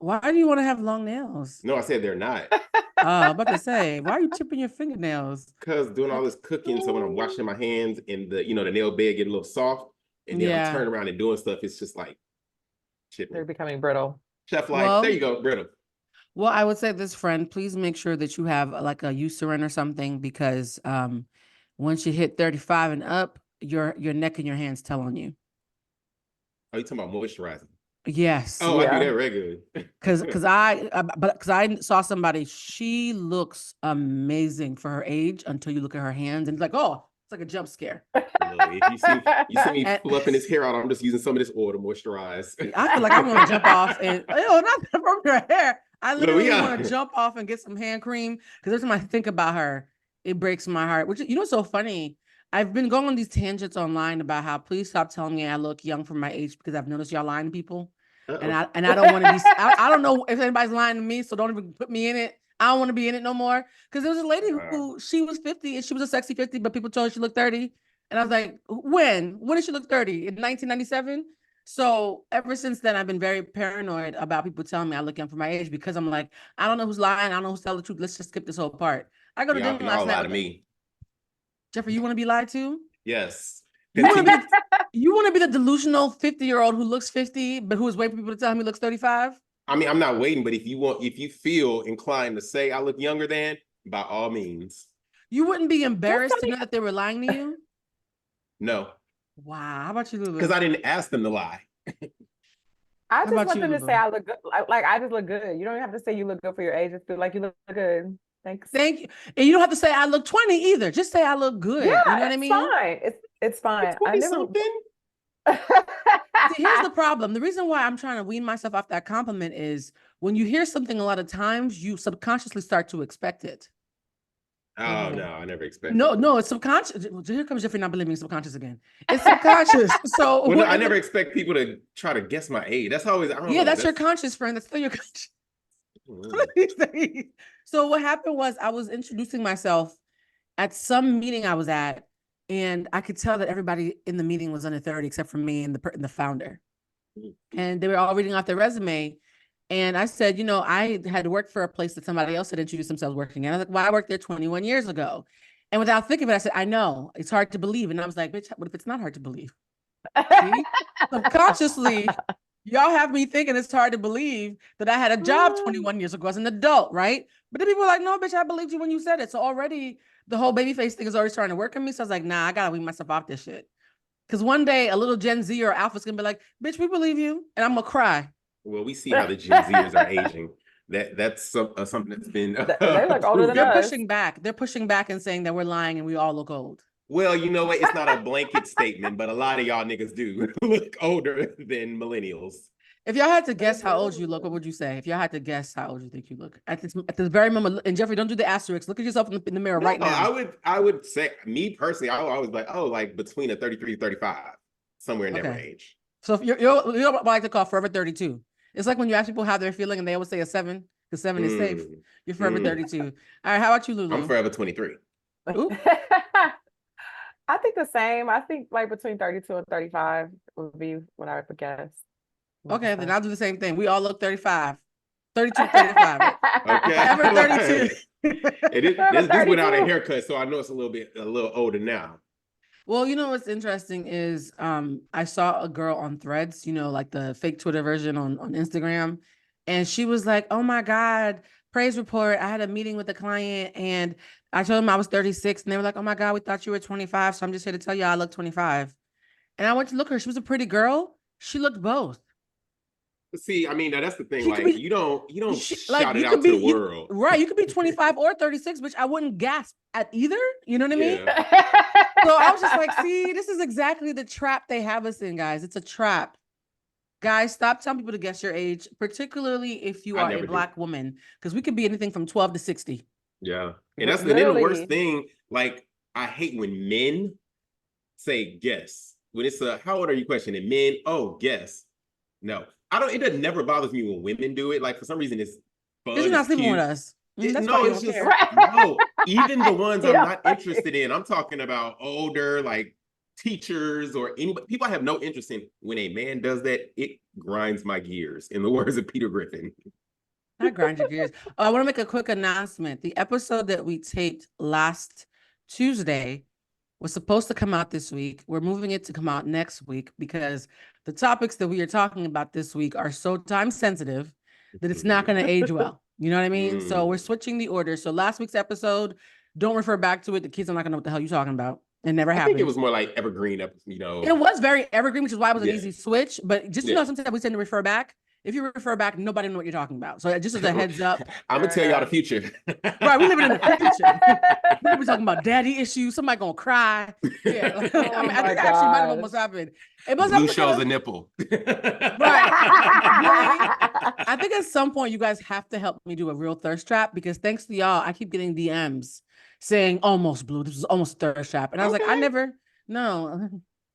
Why do you want to have long nails? No, I said they're not. I'm about to say, why are you chipping your fingernails? Because doing all That's this cooking, so when I'm washing my hands and the nail bed get a little soft, and then I'm yeah. turning around and doing stuff, it's just like chipping. They're becoming brittle. Chef life. There Well, you go, brittle. well, I would say this, friend, please make sure that you have like a Eucerin or something because once you hit 35 and up, your neck and your hands tell on you. Oh, you talking about moisturizing? Yes. Oh, I do Yeah. that regularly. Because I saw somebody, she looks amazing for her age until you look at her hands and it's like, oh, it's like a jump scare. Look, if you see me And fluffing his hair out, I'm just using some of this oil to moisturize. I feel like I want to jump off and not from her hair. I Look, we literally want got to jump off and get some hand cream because every time I think about her, it breaks my heart. Which what's so funny? I've been going on these tangents online about how please stop telling me I look young for my age because I've noticed y'all lying to people. And Uh-oh. I don't want to be I don't know if anybody's lying to me, so don't even put me in it. I don't want to be in it no more. Because there was a lady who she was 50 and she was a sexy 50, but people told her she looked 30. And I was like, when? When did she look 30? In 1997? So ever since then, I've been very paranoid about people telling me I look young for my age because I'm like, I don't know who's lying. I don't know who's telling the truth. Let's just skip this whole part. I go to dinner last Y'all night lie to with me. Jeffrey. You want to be lied to? Yes. You want to be you want to be the delusional 50-year-old who looks 50, but who is waiting for people to tell him he looks 35? I mean, I'm not waiting, but if you feel inclined to say I look younger than, by all means. You wouldn't be embarrassed to know that they were lying to you? No. Wow. How about you, Lulu? Because I didn't ask them to lie. I just about want you, them to Lulu? say I look good. Like I just look good. You don't have to say you look good for your age. Just feel like you look good. Thanks. Thank you. And you don't have to say I look 20 either. Just say I look good. Yeah, You know what I it's mean? fine. It's fine. I 20 never. something. See, here's the problem. The reason why I'm trying to wean myself off that compliment is when you hear something a lot of times, you subconsciously start to expect it. Oh no, I never expected. No, it's subconscious. Here comes Jeffrey not believing subconscious again. It's subconscious. So well, no, I never expect people to try to guess my age. That's always I don't know. That's your conscious friend. That's still your conscious. So what happened was I was introducing myself at some meeting I was at, and I could tell that everybody in the meeting was under 30 except for me and the founder. And they were all reading off their resume. And I said, I had worked for a place that somebody else had introduced themselves working in. I was like, well, I worked there 21 years ago. And without thinking of it, I said, I know, it's hard to believe. And I was like, bitch, what if it's not hard to believe? See? Subconsciously, y'all have me thinking it's hard to believe that I had a job 21 years ago as an adult, right? But then people were like, no, bitch, I believed you when you said it. So already the whole baby face thing is already starting to work on me. So I was like, nah, I gotta wean myself off this shit. Because one day a little Gen Z or Alpha's gonna be like, bitch, we believe you. And I'm gonna cry. Well, we see how the Gen Zers are aging. That's something that's been. They look older than They're us. pushing back. They're pushing back and saying that we're lying and we all look old. Well, you know what? It's not a blanket statement, but a lot of y'all niggas do look older than millennials. If y'all had to guess how old you look, what would you say? If y'all had to guess how old you think you look at this very moment, and Jeffrey, don't do the asterisk. Look at yourself in the mirror right now. I would say, me personally, I was like, oh, like between a 33 to 35, somewhere in that range. So if you're what I like to call forever 32. It's like when you ask people how they're feeling and they always say a 7, because 7 is safe. You're forever 32. All right, how about you, Lulu? I'm forever 23. I think the same. I think like between 32 and 35 would be what I would guess. Okay, then I'll do the same thing. We all look 35. 32, 35. Okay. Forever 32. This without a haircut, so I know it's a little older now. Well, what's interesting is I saw a girl on Threads, like the fake Twitter version on Instagram. And she was like, oh my God, praise report. I had a meeting with a client and I told them I was 36. And they were like, oh my God, we thought you were 25. So I'm just here to tell you I look 25. And I went to look at her. She was a pretty girl. She looked both. See, I mean, that's the thing. Like, you don't shout it out to the world. Right. You could be 25 or 36, which I wouldn't gasp at either. You know what I mean? Yeah. So I was just like, see, this is exactly the trap they have us in, guys. It's a trap. Guys, stop telling people to guess your age, particularly if you are a Black woman, because we could be anything from 12 to 60. Yeah. And that's the worst thing. Like, I hate when men say guess. When it's how old are you questioning? Men, oh, guess. No. It doesn't never bothers me when women do it. Like, for some reason, it's fun. Because you're not sleeping with us. It's just, no, even the ones I'm not interested in. I'm talking about older, like teachers or anybody, people I have no interest in. When a man does that, it grinds my gears, in the words of Peter Griffin. Not grind your gears. Oh, I want to make a quick announcement. The episode that we taped last Tuesday was supposed to come out this week. We're moving it to come out next week because the topics that we are talking about this week are so time sensitive that it's not going to age well. You know what I mean? So we're switching the order. So last week's episode, don't refer back to it. The kids are not going to know what the hell you're talking about. It never happened. I think it was more like evergreen, you know. It was very evergreen, which is why it was an easy switch. But just you know, sometimes we tend to refer back. If you refer back, nobody knows what you're talking about. So just as a heads up. I'm going to tell y'all the future. Right, we living in the future. We're talking about daddy issues. Somebody going to cry. Yeah, I think it actually might have almost happened. It must Blue shows a nipple. Right. I think at some point you guys have to help me do a real thirst trap because thanks to y'all, I keep getting DMs saying almost blue. This was almost thirst trap. And I was like, I never, no.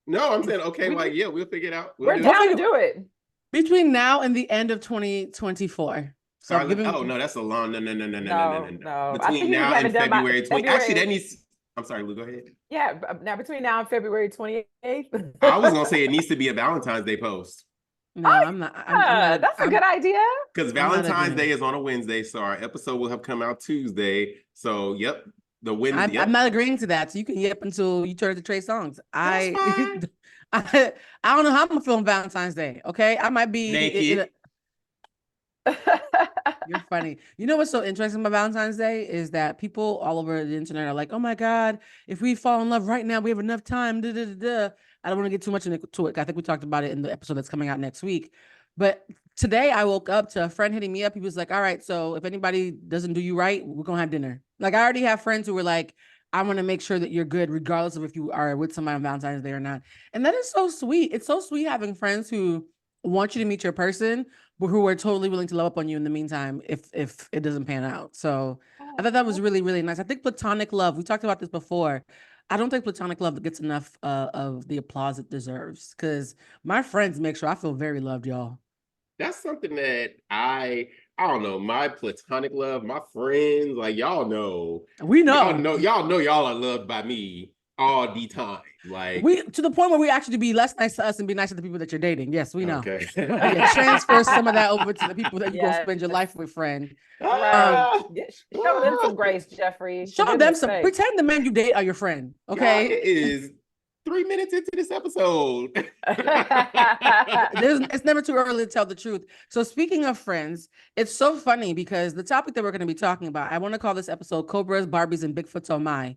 No, I'm saying, okay, like, yeah, we'll figure it out. We're down to do it. Between now and the end of 2024. So oh no, that's a long no. No. Between now and February 20. Actually, that needs. I'm sorry, Lou. Go ahead. Yeah, now between now and February 28th. I was gonna say it needs to be a Valentine's Day post. No, I'm not. That's a good idea. Because Valentine's Day is on a Wednesday, so our episode will have come out Tuesday. So, yep, the Wednesday. I'm not agreeing to that. So you can yep until you turn to Trey Songz. I don't know how I'm gonna feel on Valentine's Day. Okay, I might be naked. You're funny. You know what's so interesting about Valentine's Day is that people all over the internet are like, "Oh my God, if we fall in love right now, we have enough time." I don't want to get too much into it. I think we talked about it in the episode that's coming out next week. But today I woke up to a friend hitting me up. He was like, "All right, so if anybody doesn't do you right, we're gonna have dinner." Like I already have friends who were like, I want to make sure that you're good, regardless of if you are with somebody on Valentine's Day or not. And that is so sweet. It's so sweet having friends who want you to meet your person, but who are totally willing to love up on you in the meantime if it doesn't pan out. So I thought that was really, really nice. I think platonic love, we talked about this before. I don't think platonic love gets enough of the applause it deserves because my friends make sure I feel very loved, y'all. That's something that I don't know, my platonic love, my friends, like y'all know. We know. Y'all know y'all are loved by me all the time. Like we to the point where we actually be less nice to us and be nice to the people that you're dating. Yes, we know. Okay. Transfer some of that over to the people that you go spend your life with, friend. Show them some grace, Jeffrey. Show them some. Pretend the men you date are your friend. Okay. It is 3 minutes into this episode. It's never too early to tell the truth. So speaking of friends, it's so funny because the topic that we're going to be talking about, I want to call this episode Cobras, Barbies, and Bigfoots Oh My.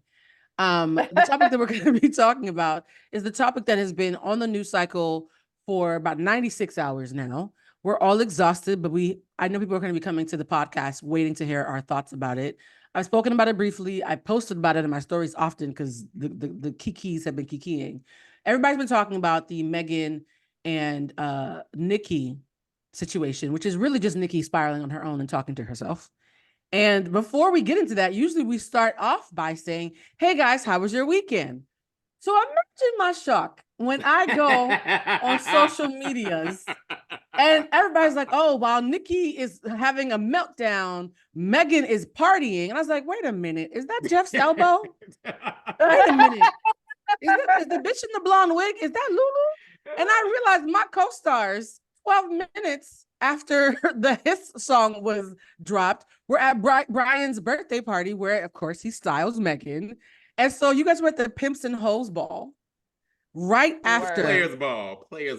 The topic that we're going to be talking about is the topic that has been on the news cycle for about 96 hours now. We're all exhausted, but I know people are going to be coming to the podcast waiting to hear our thoughts about it. I've spoken about it briefly. I posted about it in my stories often because the kikis have been kikiing. Everybody's been talking about the Megan and Nicki situation, which is really just Nicki spiraling on her own and talking to herself. And before we get into that, usually we start off by saying, "Hey guys, how was your weekend?" So imagine my shock when I go on social medias and everybody's like, "Oh, while Nicki is having a meltdown, Megan is partying." And I was like, wait a minute, is that Jeff's elbow? Wait a minute. Is the bitch in the blonde wig? Is that Lulu? And I realized my co-stars, 12 minutes after the Hiss song was dropped, we're at Brian's birthday party where, of course, he styles Megan. And so you guys were at the Pimps and Hoes ball right after. Players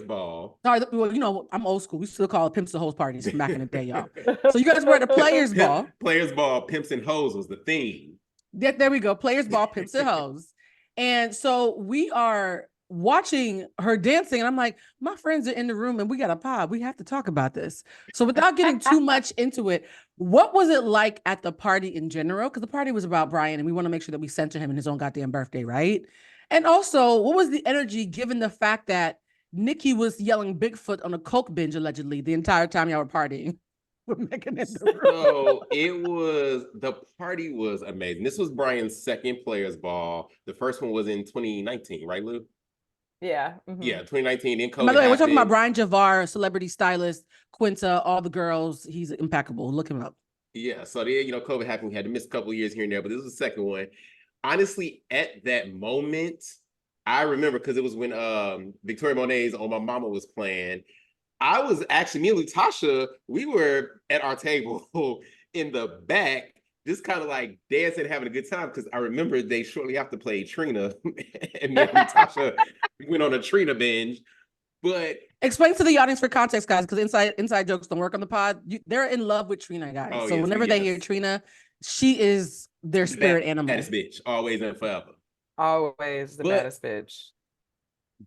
ball. Sorry, well, you know, I'm old school. We still call it Pimps and Hoes parties from back in the day, y'all. So you guys were at the Players ball. Players ball, Pimps and Hoes was the theme. There we go. Players ball, Pimps and Hoes. And so we are watching her dancing and I'm like, my friends are in the room and we got a pod. We have to talk about this. So without getting too much into it, what was it like at the party in general? Because the party was about Brian and we want to make sure that we center him in his own goddamn birthday, right? And also, what was the energy given the fact that Nicki was yelling Bigfoot on a coke binge allegedly the entire time y'all were partying with Megan in the room? So the party was amazing. This was Brian's second Players Ball. The first one was in 2019, right, Lou? Yeah. Mm-hmm. Yeah, 2019. Then COVID By the way, we're talking happened. about Brian Javar, celebrity stylist, Quinta, all the girls. He's impeccable. Look him up. Yeah, so then, COVID happened. We had to miss a couple of years here and there, but this was the second one. Honestly, at that moment, I remember because it was when Victoria Monet's On My Mama was playing. I was actually, me and Latasha, we were at our table in the back, just kind of like dancing, having a good time. Because I remember they shortly after played Trina, and me and Latasha went on a Trina binge. But explain to the audience for context, guys, because inside jokes don't work on the pod. They're in love with Trina, guys. Oh, so yes, whenever they hear Trina, she is their spirit animal. Baddest bitch, always and forever. Always the baddest bitch.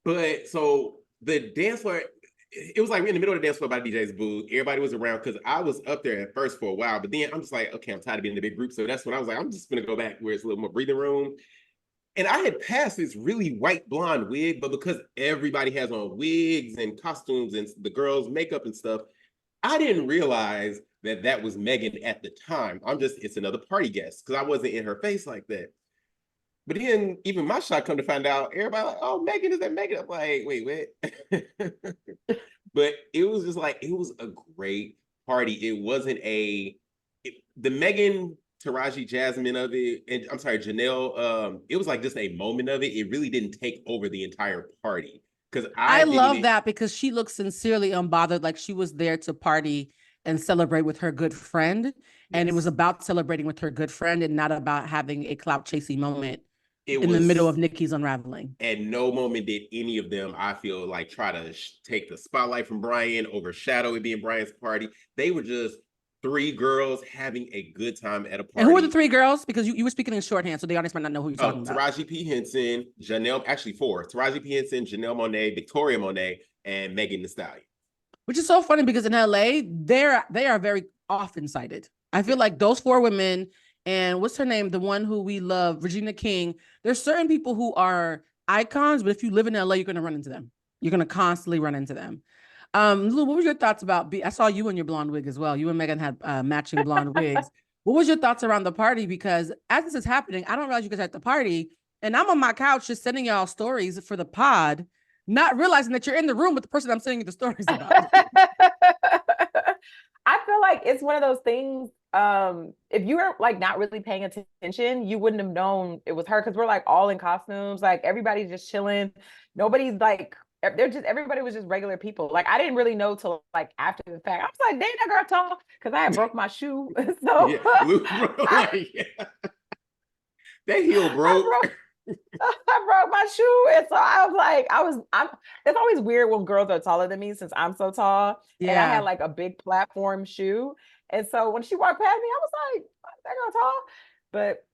But so the dance floor, it was like in the middle of the dance floor by the DJ's booth. Everybody was around because I was up there at first for a while, but then I'm just like, okay, I'm tired of being in the big group. So that's when I was like, I'm just gonna go back where it's a little more breathing room. And I had passed this really white blonde wig, but because everybody has on wigs and costumes and the girls' makeup and stuff, I didn't realize that that was Megan at the time. It's another party guest because I wasn't in her face like that. But then even my shot come to find out, everybody like, oh, Megan, is that Megan? I'm like, wait. But it was just like, it was a great party. It wasn't the Megan Taraji Jasmine of it, and I'm sorry, Janelle, it was like just a moment of it. It really didn't take over the entire party. Because I love that because she looked sincerely unbothered, like she was there to party and celebrate with her good friend. Yes. And it was about celebrating with her good friend and not about having a clout chasing moment in the middle of Nicki's unraveling. At no moment did any of them, I feel like, try to take the spotlight from Brian, overshadow it being Brian's party. They were just three girls having a good time at a party. And who were the three girls? Because you were speaking in shorthand, so the audience might not know who you're talking about. Taraji P. Henson, actually four. Taraji P. Henson, Janelle Monáe, Victoria Monet, and Megan Thee Stallion. Which is so funny because in LA, they are very often cited. I feel like those four women, and what's her name? The one who we love, Regina King. There's certain people who are icons, but if you live in LA, you're going to run into them. You're going to constantly run into them. Lou, what were your thoughts about? I saw you in your blonde wig as well. You and Megan had matching blonde wigs. What was your thoughts around the party? Because as this is happening, I don't realize you guys are at the party, and I'm on my couch just sending y'all stories for the pod, not realizing that you're in the room with the person I'm sending you the stories about. I feel like it's one of those things. If you were like not really paying attention, you wouldn't have known it was her because we're like all in costumes, like everybody's just chilling. Nobody's like, everybody was just regular people. Like I didn't really know till like after the fact. I was like, dang, that girl tall, because I had broke my shoe. So that heel broke. I broke my shoe, and so I was like, it's always weird when girls are taller than me since I'm so tall. Yeah. And I had like a big platform shoe. And so when she walked past me, I was like, that girl tall. But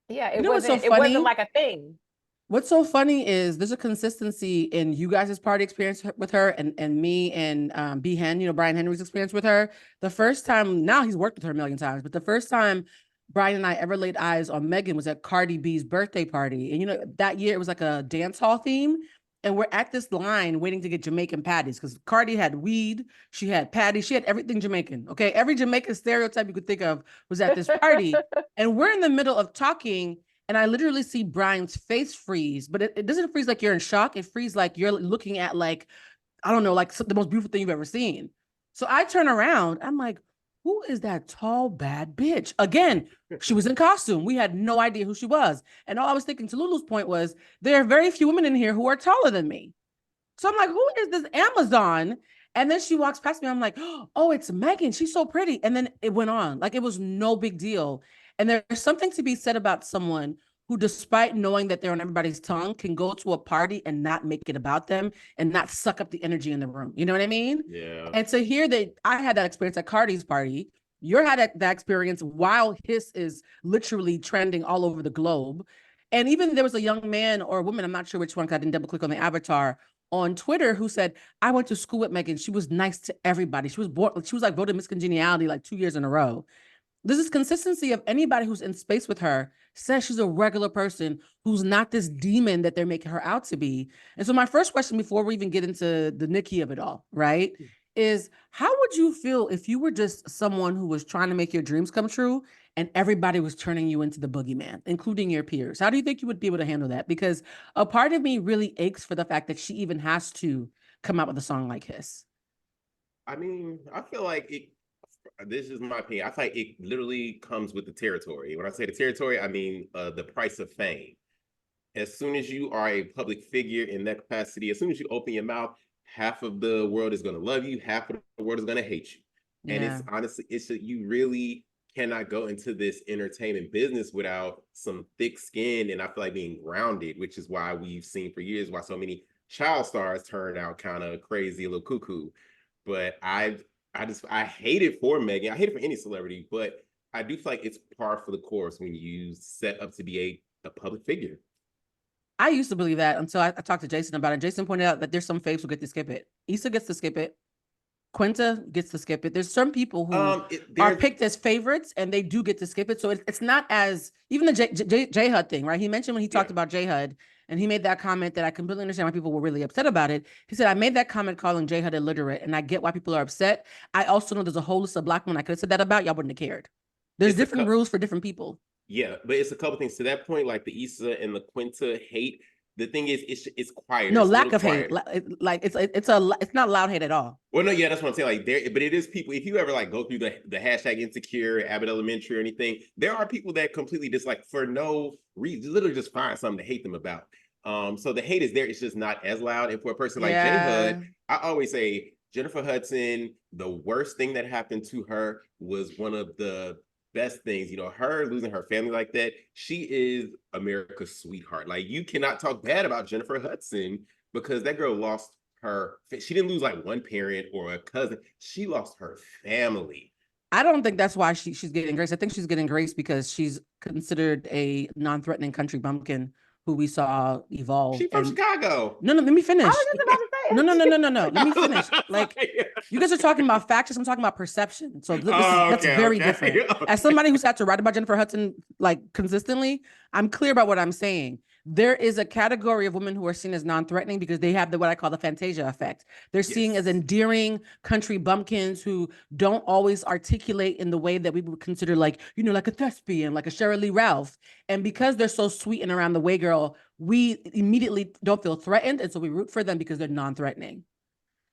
yeah, it wasn't like a thing. What's so funny is there's a consistency in you guys' party experience with her and me and B. Hen, Brian Henry's experience with her. The first time, now he's worked with her a million times, but the first time Brian and I ever laid eyes on Megan was at Cardi B's birthday party. And that year it was like a dance hall theme. And we're at this line waiting to get Jamaican patties because Cardi had weed, she had patties, she had everything Jamaican. Okay. Every Jamaican stereotype you could think of was at this party. And we're in the middle of talking. And I literally see Brian's face freeze, but it doesn't freeze like you're in shock. It freezes like you're looking at like, I don't know, like the most beautiful thing you've ever seen. So I turn around. I'm like, who is that tall, bad bitch? Again, she was in costume. We had no idea who she was. And all I was thinking to Lulu's point was, there are very few women in here who are taller than me. So I'm like, who is this Amazon? And then she walks past me. I'm like, oh, it's Megan. She's so pretty. And then it went on. Like it was no big deal. And there's something to be said about someone who, despite knowing that they're on everybody's tongue, can go to a party and not make it about them and not suck up the energy in the room. You know what I mean? Yeah. And to hear that I had that experience at Cardi's party, you had that experience while Hiss is literally trending all over the globe. And even there was a young man or a woman, I'm not sure which one, because I didn't double click on the avatar, on Twitter who said, I went to school with Megan. She was nice to everybody. She was like voted Miss Congeniality like 2 years in a row. This is consistency of anybody who's in space with her says she's a regular person who's not this demon that they're making her out to be. And so my first question before we even get into the Nicki of it all, right, is how would you feel if you were just someone who was trying to make your dreams come true and everybody was turning you into the boogeyman, including your peers? How do you think you would be able to handle that? Because a part of me really aches for the fact that she even has to come out with a song like Hiss. I mean, I feel like this is my opinion. I think it literally comes with the territory. When I say the territory, I mean the price of fame. as soon as you are a public figure in that capacity, as soon as you open your mouth, half of the world is going to love you, half of the world is going to hate you. And it's honestly, you really cannot go into this entertainment business without some thick skin, and I feel like being grounded, which is why we've seen for years why so many child stars turn out kind of crazy, a little cuckoo. But I hate it for Megan. I hate it for any celebrity, but I do feel like it's par for the course when you set up to be a public figure. I used to believe that until I talked to Jason about it. Jason pointed out that there's some faves who get to skip it. Issa gets to skip it. Quinta gets to skip it. There's some people who are picked as favorites and they do get to skip it. So it's not as, even the J Hud thing, right? He mentioned when he talked about J Hud and he made that comment that I completely understand why people were really upset about it. He said, I made that comment calling J Hud illiterate and I get why people are upset. I also know there's a whole list of Black women I could have said that about. Y'all wouldn't have cared. There's different rules for different people. Yeah, but it's a couple things to that point, like the Issa and the Quinta hate. The thing is, it's quiet. No, lack of hate. Like it's not loud hate at all. Well, no, yeah, that's what I'm saying. Like but it is people. If you ever like go through the hashtag insecure, Abbott Elementary or anything, there are people that completely dislike for no reason, literally just find something to hate them about. So the hate is there. It's just not as loud. And for a person like J Hud, I always say Jennifer Hudson, the worst thing that happened to her was one of the best things, her losing her family like that. She is America's sweetheart. Like, you cannot talk bad about Jennifer Hudson because that girl lost she didn't lose like one parent or a cousin. She lost her family. I don't think that's why she's getting grace. I think she's getting grace because she's considered a non-threatening country bumpkin who we saw evolve. She's from Chicago. No, let me finish. I was just about to say. No. Let me finish. Like, you guys are talking about facts. I'm talking about perception. So that's very different. As somebody who's had to write about Jennifer Hudson like consistently, I'm clear about what I'm saying. There is a category of women who are seen as non-threatening because they have what I call the Fantasia effect. They're seen as endearing country bumpkins who don't always articulate in the way that we would consider like a thespian, like a Sheryl Lee Ralph. And because they're so sweet and around the way girl, we immediately don't feel threatened. And so we root for them because they're non-threatening.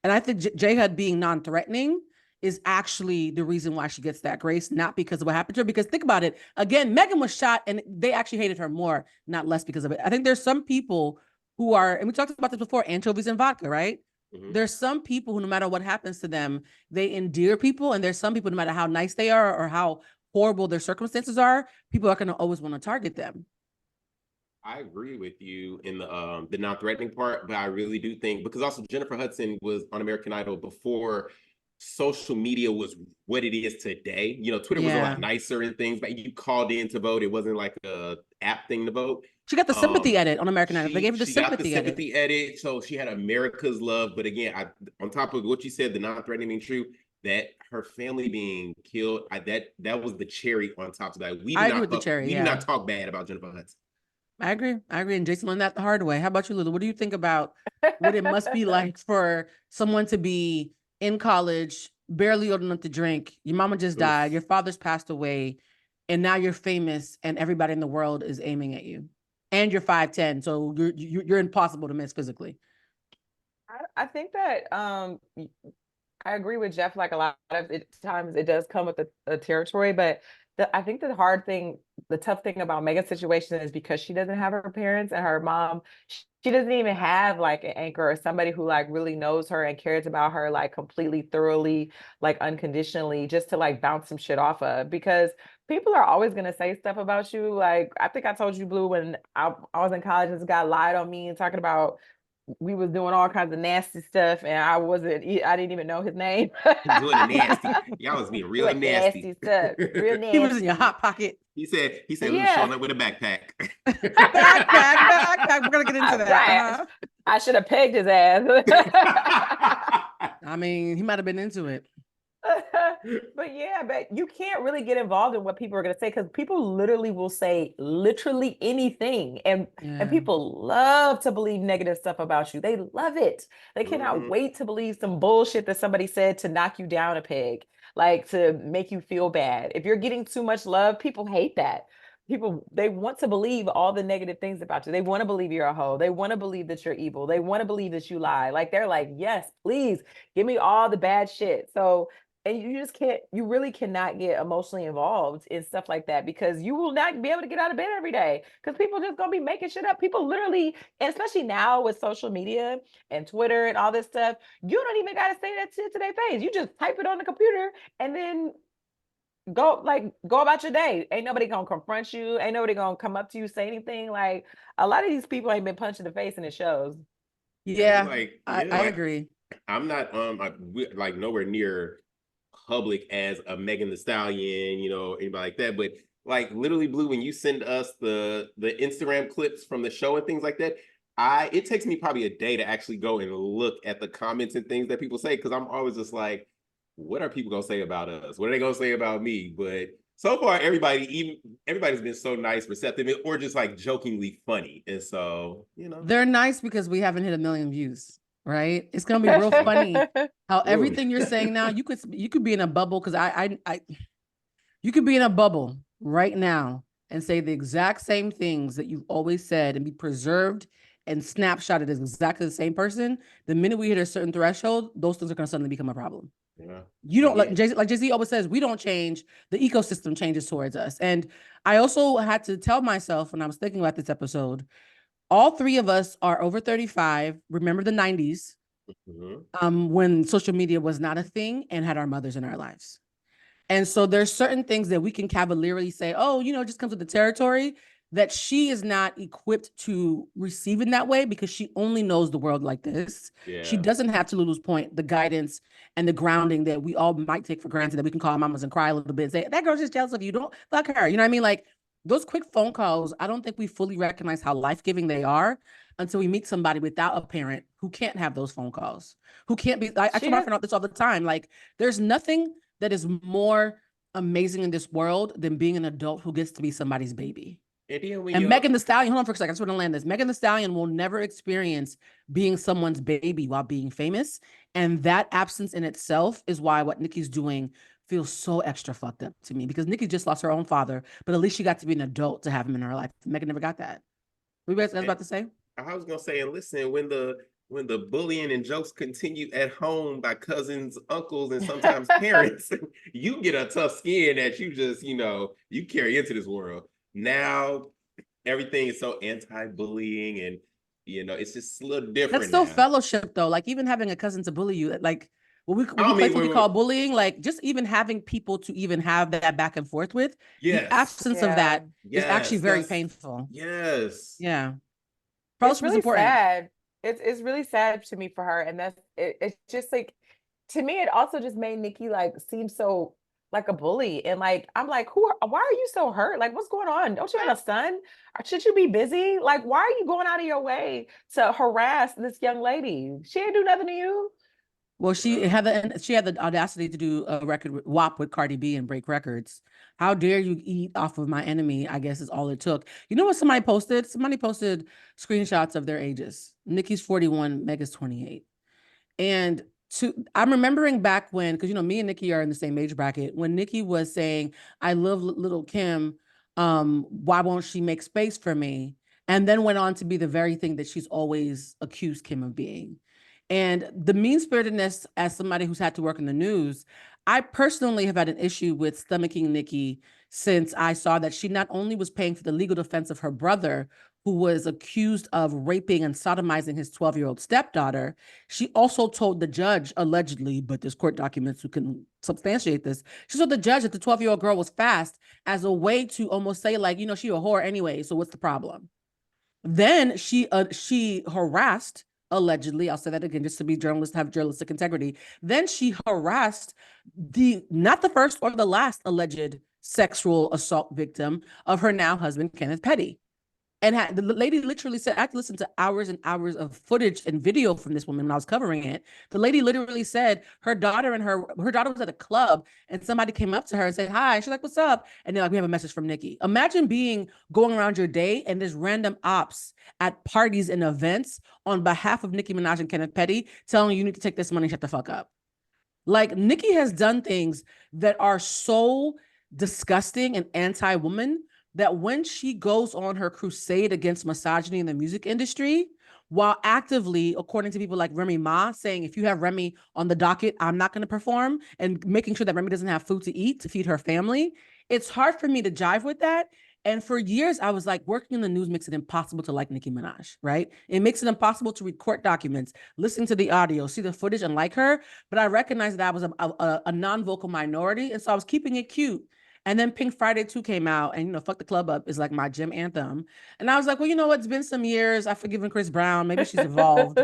And I think J Hud being non-threatening is actually the reason why she gets that grace, not because of what happened to her. Because think about it. Again, Megan was shot and they actually hated her more, not less because of it. I think there's some people who are, and we talked about this before, anchovies and vodka, right? Mm-hmm. There's some people who, no matter what happens to them, they endear people. And there's some people, no matter how nice they are or how horrible their circumstances are, people are going to always want to target them. I agree with you in the non-threatening part, but I really do think, because also Jennifer Hudson was on American Idol before social media was what it is today. Twitter was a lot nicer and things, but you called in to vote. It wasn't like a app thing to vote. She got the sympathy edit on American Idol. They gave her the sympathy edit. So she had America's love. But again, on top of what you said, the non-threatening being true, that her family being killed, that was the cherry on top of that. We do not talk bad about Jennifer Hudson. I agree. And Jason learned that the hard way. How about you, Lulu? What do you think about what it must be like for someone to be in college, barely old enough to drink? Your mama just died. Your father's passed away. And now you're famous and everybody in the world is aiming at you. And you're 5'10", so you're impossible to miss physically. I think that I agree with Jeff. Like a lot of times it does come with the territory, but I think the tough thing about Megan's situation is because she doesn't have her parents and her mom, she doesn't even have like an anchor or somebody who like really knows her and cares about her like completely, thoroughly, like unconditionally, just to like bounce some shit off of. Because people are always going to say stuff about you. Like, I think I told you, Blue, when I was in college, this guy lied on me and talking about we was doing all kinds of nasty stuff and I didn't even know his name. Doing the nasty. Y'all was being real nasty stuff. Real nasty. He was in your hot pocket. He said he was showing up with a backpack. backpack. We're gonna get into that. I should have pegged his ass. I mean, he might have been into it. But you can't really get involved in what people are going to say because people literally will say literally anything, and people love to believe negative stuff about you. They love it. They cannot wait to believe some bullshit that somebody said to knock you down a peg, like to make you feel bad. If you're getting too much love, people hate that. People, they want to believe all the negative things about you. They want to believe you're a hoe. They want to believe that you're evil. They want to believe that you lie. Like, they're like, yes, please give me all the bad shit. So And you just can't, you really cannot get emotionally involved in stuff like that because you will not be able to get out of bed every day because people just gonna be making shit up. People literally, and especially now with social media and Twitter and all this stuff, you don't even gotta say that shit to their face. You just type it on the computer and then go about your day. Ain't nobody gonna confront you. Ain't nobody gonna come up to you, say anything. Like a lot of these people ain't been punched in the face and it shows. Yeah, I agree. I'm not like nowhere near public as a Megan Thee Stallion, you know, anybody like that. But like literally, Blue, when you send us the Instagram clips from the show and things like that, it takes me probably a day to actually go and look at the comments and things that people say because I'm always just like, what are people gonna say about us? What are they gonna say about me? But so far, everybody's been so nice, receptive, or just like jokingly funny. And so, you know, they're nice because we haven't hit 1 million views. Right? It's gonna be real funny how everything you're saying now, you could be in a bubble because you could be in a bubble right now and say the exact same things that you've always said and be preserved and snapshotted as exactly the same person. The minute we hit a certain threshold, those things are gonna suddenly become a problem. Yeah. You don't like Jay-Z always says, we don't change, the ecosystem changes towards us. And I also had to tell myself when I was thinking about this episode, all three of us are over 35. Remember the 90s, when social media was not a thing and had our mothers in our lives. And so there's certain things that we can cavalierly say, oh, you know, it just comes with the territory, that she is not equipped to receive in that way because she only knows the world like this. Yeah. She doesn't have to Lulu's point, the guidance and the grounding that we all might take for granted, that we can call our mamas and cry a little bit and say, that girl's just jealous of you. Don't fuck her. You know what I mean? Like, those quick phone calls, I don't think we fully recognize how life-giving they are until we meet somebody without a parent who can't have those phone calls, who can't be, I tell my friend this all the time. Like, there's nothing that is more amazing in this world than being an adult who gets to be somebody's baby. And Megan Thee Stallion, hold on for a second, I just want to land this. Megan Thee Stallion will never experience being someone's baby while being famous. And that absence in itself is why what Nicki's doing feels so extra fucked up to me, because Nicki just lost her own father, but at least she got to be an adult to have him in her life. Megan never got that. What were you guys about to say? I was gonna say, and listen, when the bullying and jokes continue at home by cousins, uncles, and sometimes parents, you get a tough skin that you just, you know, you carry into this world. Now everything is so anti-bullying, and you know, it's just a little different. That's still fellowship though. Like, even having a cousin to bully you, like what we call bullying, like just even having people to even have that back and forth with, the absence of that is actually very painful. Yes. Yeah. It's really sad. It's really sad to me for her. And that's it's just like, to me, it also just made Nicki like seem so like a bully. And like, I'm like, why are you so hurt? Like, what's going on? Don't you have a son? Or should you be busy? Like, why are you going out of your way to harass this young lady? She didn't do nothing to you. Well, she had the audacity to do a record with WAP with Cardi B and break records. How dare you eat off of my enemy, I guess is all it took. You know what somebody posted? Somebody posted screenshots of their ages. Nicki's 41, Meg is 28. And I'm remembering back when, because, you know, me and Nicki are in the same age bracket, when Nicki was saying, I love little Kim, why won't she make space for me? And then went on to be the very thing that she's always accused Kim of being. And the mean-spiritedness, as somebody who's had to work in the news, I personally have had an issue with stomaching Nicki since I saw that she not only was paying for the legal defense of her brother, who was accused of raping and sodomizing his 12-year-old stepdaughter, she also told the judge, allegedly, but there's court documents who can substantiate this, she told the judge that the 12-year-old girl was fast as a way to almost say, like, you know, she a whore anyway, so what's the problem? Then she harassed, allegedly, I'll say that again, just to be journalist, have journalistic integrity. Then she harassed not the first or the last alleged sexual assault victim of her now husband, Kenneth Petty. And the lady literally said, I had to listen to hours and hours of footage and video from this woman when I was covering it. The lady literally said her daughter was at a club and somebody came up to her and said, hi. She's like, what's up? And they're like, we have a message from Nicki. Imagine going around your day and there's random ops at parties and events on behalf of Nicki Minaj and Kenneth Petty telling you need to take this money, shut the fuck up. Like, Nicki has done things that are so disgusting and anti-woman that when she goes on her crusade against misogyny in the music industry, while actively, according to people like Remy Ma, saying if you have Remy on the docket, I'm not going to perform, and making sure that Remy doesn't have food to eat to feed her family. It's hard for me to jive with that. And for years, I was like, working in the news makes it impossible to like Nicki Minaj, right? It makes it impossible to read court documents, listen to the audio, see the footage, and like her. But I recognized that I was a non-vocal minority. And so I was keeping it cute. And then Pink Friday 2 came out, and, Fuck the Club Up is like my gym anthem. And I was like, well, you know what? It's been some years. I've forgiven Chris Brown. Maybe she's evolved.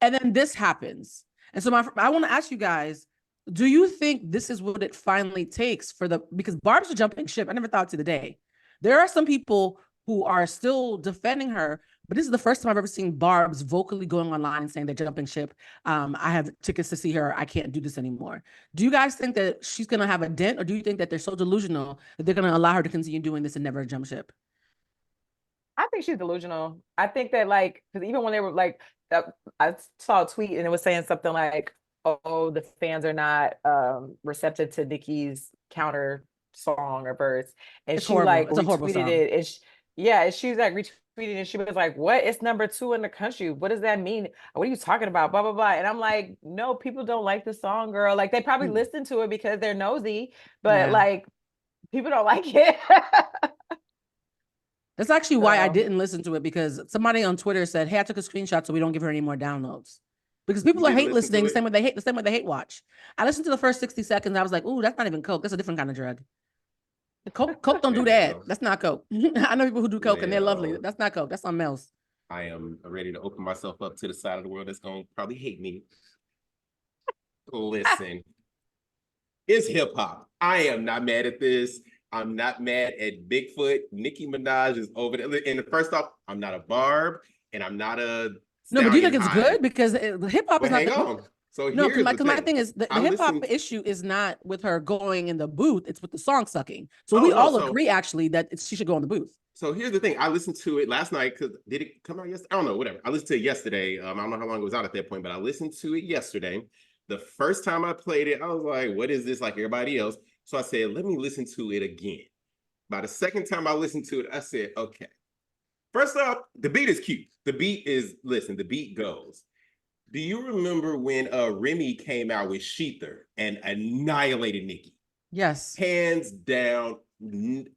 And then this happens. And so I want to ask you guys, do you think this is what it finally takes because Barb's a jumping ship. I never thought to the day. There are some people who are still defending her, but this is the first time I've ever seen Barb's vocally going online and saying they're jumping ship. I have tickets to see her. I can't do this anymore. Do you guys think that she's going to have a dent, or do you think that they're so delusional that they're going to allow her to continue doing this and never jump ship? I think she's delusional. I think that because even when they were I saw a tweet and it was saying something like, "Oh, the fans are not receptive to Nicki's counter song or verse," and it's she horrible. It's a horrible retweeted song. it. And she was like retweeting, and she was like, "What? It's number 2 in the country. What does that mean? What are you talking about? Blah blah blah." And I'm like, "No, people don't like the song, girl. Like they probably listen to it because they're nosy, but people don't like it." That's actually why I didn't listen to it, because somebody on Twitter said, "Hey, I took a screenshot so we don't give her any more downloads." Because people are hate listening the same way they hate watch. I listened to the first 60 seconds. I was like, "Ooh, that's not even coke. That's a different kind of drug. Coke don't do that. That's not coke." I know people who do coke and they're lovely. That's not coke. That's something else. I am ready to open myself up to the side of the world that's gonna probably hate me. Listen, it's hip hop. I am not mad at this. I'm not mad at Bigfoot. Nicki Minaj is over there. And first off, I'm not a Barb, and I'm not a no. But do you think it's good? Because hip hop is not. Hang on. So no, because my thing is the hip hop issue is not with her going in the booth; it's with the song sucking. So we all agree actually that she should go in the booth. So here's the thing: I listened to it last night because did it come out yesterday? I don't know. Whatever. I listened to it yesterday. I don't know how long it was out at that point, but I listened to it yesterday. The first time I played it, I was like, "What is this?" Like everybody else. So I said, "Let me listen to it again." By the second time I listened to it, I said, "Okay." First off, the beat is cute. The beat goes. Do you remember when Remy came out with Sheether and annihilated Nicki? Yes. Hands down,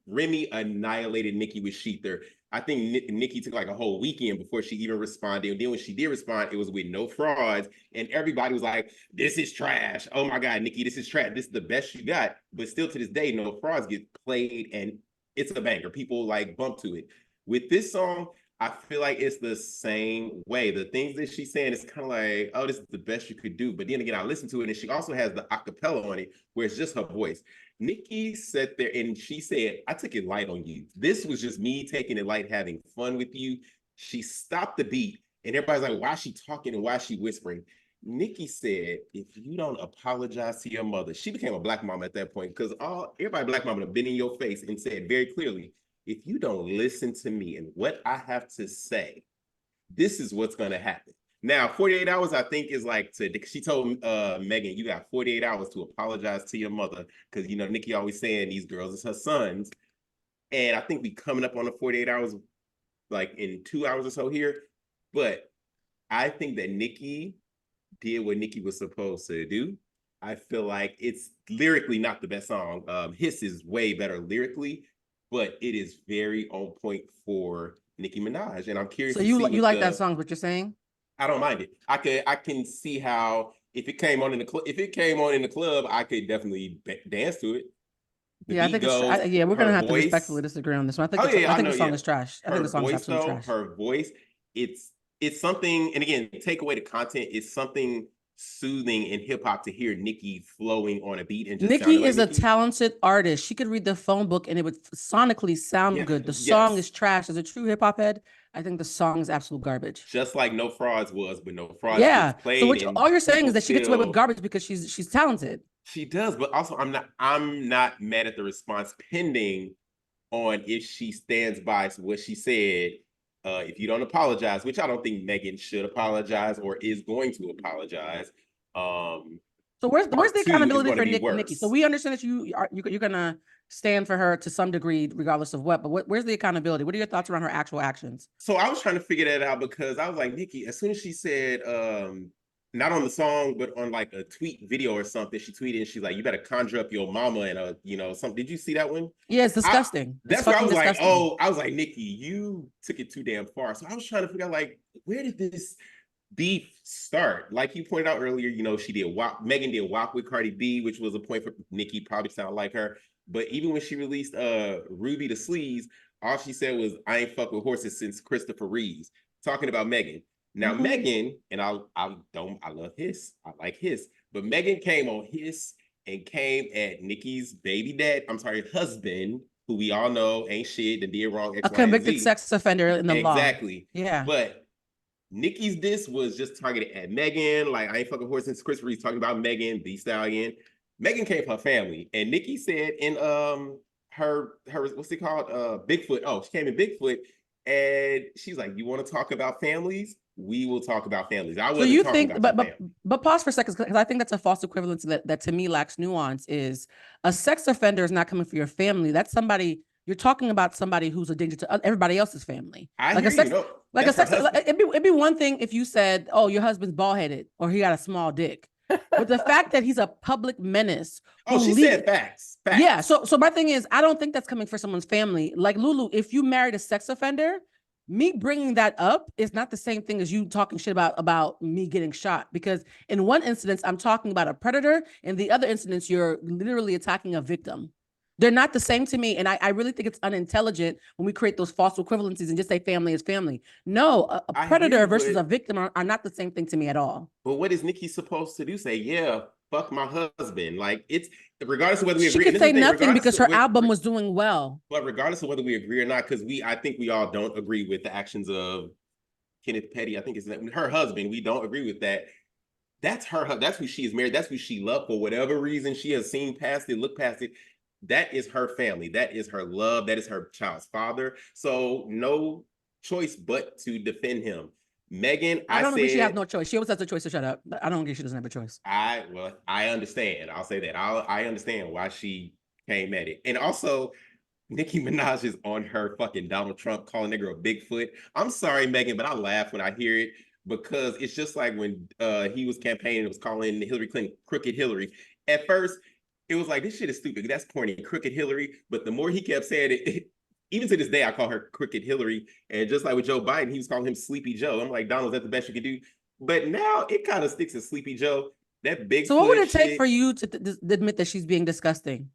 Remy annihilated Nicki with Sheether. I think Nicki took like a whole weekend before she even responded. And then when she did respond, it was with no frauds. And everybody was like, "This is trash. Oh my God, Nicki, this is trash. This is the best you got." But still to this day, no frauds get played and it's a banger. People like bump to it. With this song, I feel like it's the same way. The things that she's saying is kind of like, "Oh, this is the best you could do." But then again, I listened to it and she also has the acapella on it where it's just her voice. Nicki sat there and she said, "I took it light on you. This was just me taking it light, having fun with you." She stopped the beat and everybody's like, "Why is she talking and why is she whispering?" Nicki said, "If you don't apologize to your mother," she became a black mama at that point because everybody black mama have been in your face and said very clearly, "If you don't listen to me and what I have to say, this is what's going to happen." Now, 48 hours, I think, is like she told Megan, "You got 48 hours to apologize to your mother." Because, Nicki always saying these girls is her sons. And I think we coming up on the 48 hours, like in 2 hours or so here. But I think that Nicki did what Nicki was supposed to do. I feel like it's lyrically not the best song. Hiss is way better lyrically, but it is very on point for Nicki Minaj. And I'm curious. So you like that song? What you're saying? I don't mind it. I can see how if it came on in the club, I could definitely dance to it. I think we're gonna have to respectfully disagree on this one. I think the song is trash. I think the song is absolutely trash. Her voice, it's something. And again, take away the content. It's something soothing in hip hop to hear Nicki flowing on a beat and just Nicki is a talented artist. She could read the phone book and it would sonically sound good. The song is trash. As a true hip hop head, I think the song is absolute garbage. Just like No Frauds was, but No Frauds gets played. So all you're saying is that she gets away with garbage because she's talented. She does, but also I'm not mad at the response pending on if she stands by what she said. If you don't apologize, which I don't think Megan should apologize or is going to apologize, So where's the Part two is accountability gonna for be Nicki? So worse. we understand that you're gonna stand for her to some degree, regardless of what. But where's the accountability? What are your thoughts around her actual actions? So I was trying to figure that out because I was like, Nicki, as soon as she said, not on the song, but on like a tweet video or something, she tweeted and she's like, you better conjure up your mama and something. Did you see that one? Yeah, it's disgusting. That's where I was like, oh, I was like, Nicki, you took it too damn far. So I was trying to figure out like, where did this beef start? Like you pointed out earlier, she did WAP. Megan did WAP with Cardi B, which was a point for Nicki, probably sound like her. But even when she released Ruby the Sleaze, all she said was, I ain't fuck with horses since Christopher Reeves, talking about Megan. Now, Megan, and I love his, I like his, but Megan came on his and came at Nicki's husband, who we all know ain't shit and did wrong. X, a convicted sex offender in the law. Exactly. Yeah. But Nicki's diss was just targeted at Megan. Like, I ain't fucking horse since Christopher Reeves, talking about Megan, Thee Stallion. Megan came from her family. And Nicki said in her what's it called? Bigfoot. Oh, she came in Bigfoot. And she's like, you want to talk about families? We will talk about families. I wasn't so you talking think, about but pause for a second, because I think that's a false equivalence that to me lacks nuance. Is a sex offender is not coming for your family. That's somebody you're talking about, somebody who's a danger to everybody else's family. It'd be one thing if you said, oh, your husband's bald headed or he got a small dick. But the fact that he's a public menace. Oh, she said facts. Yeah. So my thing is, I don't think that's coming for someone's family. Like Lulu, if you married a sex offender, me bringing that up is not the same thing as you talking shit about me getting shot. Because in one instance, I'm talking about a predator. In the other instance, you're literally attacking a victim. They're not the same to me. And I really think it's unintelligent when we create those false equivalencies and just say family is family. No, a predator versus a victim are not the same thing to me at all. But what is Nicki supposed to do? Say, yeah, fuck my husband. Like, it's regardless of whether we agree. She could say nothing because her album was doing well. But regardless of whether we agree or not, because I think we all don't agree with the actions of Kenneth Petty. I think it's her husband. We don't agree with that. That's her. That's who she is married. That's who she loved for whatever reason. She has seen past it, looked past it. That is her family. That is her love. That is her child's father. So no choice but to defend him. Megan, I don't think she has no choice. She always has a choice to shut up. I don't think she doesn't have a choice. I understand. I'll say that. I understand why she came at it. And also, Nicki Minaj is on her fucking Donald Trump calling that girl Bigfoot. I'm sorry, Megan, but I laugh when I hear it because it's just like when he was campaigning, it was calling Hillary Clinton Crooked Hillary. At first, it was like, this shit is stupid. That's corny, Crooked Hillary. But the more he kept saying it, even to this day, I call her Crooked Hillary. And just like with Joe Biden, he was calling him Sleepy Joe. I'm like, Donald, is that the best you can do? But now it kind of sticks to Sleepy Joe. That big. So what would it take for you to admit that she's being disgusting?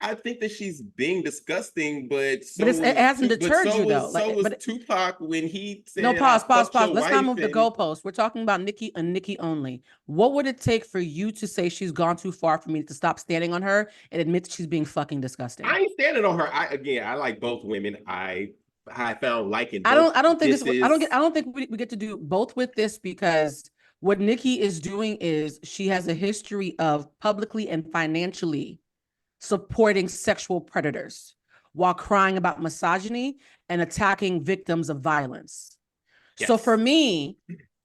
I think that she's being disgusting, but it hasn't deterred you though. So was Tupac when he said, "No, pause. Let's not move the goalpost. We're talking about Nicki and Nicki only. What would it take for you to say she's gone too far for me to stop standing on her and admit that she's being fucking disgusting? I ain't standing on her. I like both women. I found liking. I don't think we get to do both with this because what Nicki is doing is she has a history of publicly and financially supporting sexual predators while crying about misogyny and attacking victims of violence. Yes. So for me,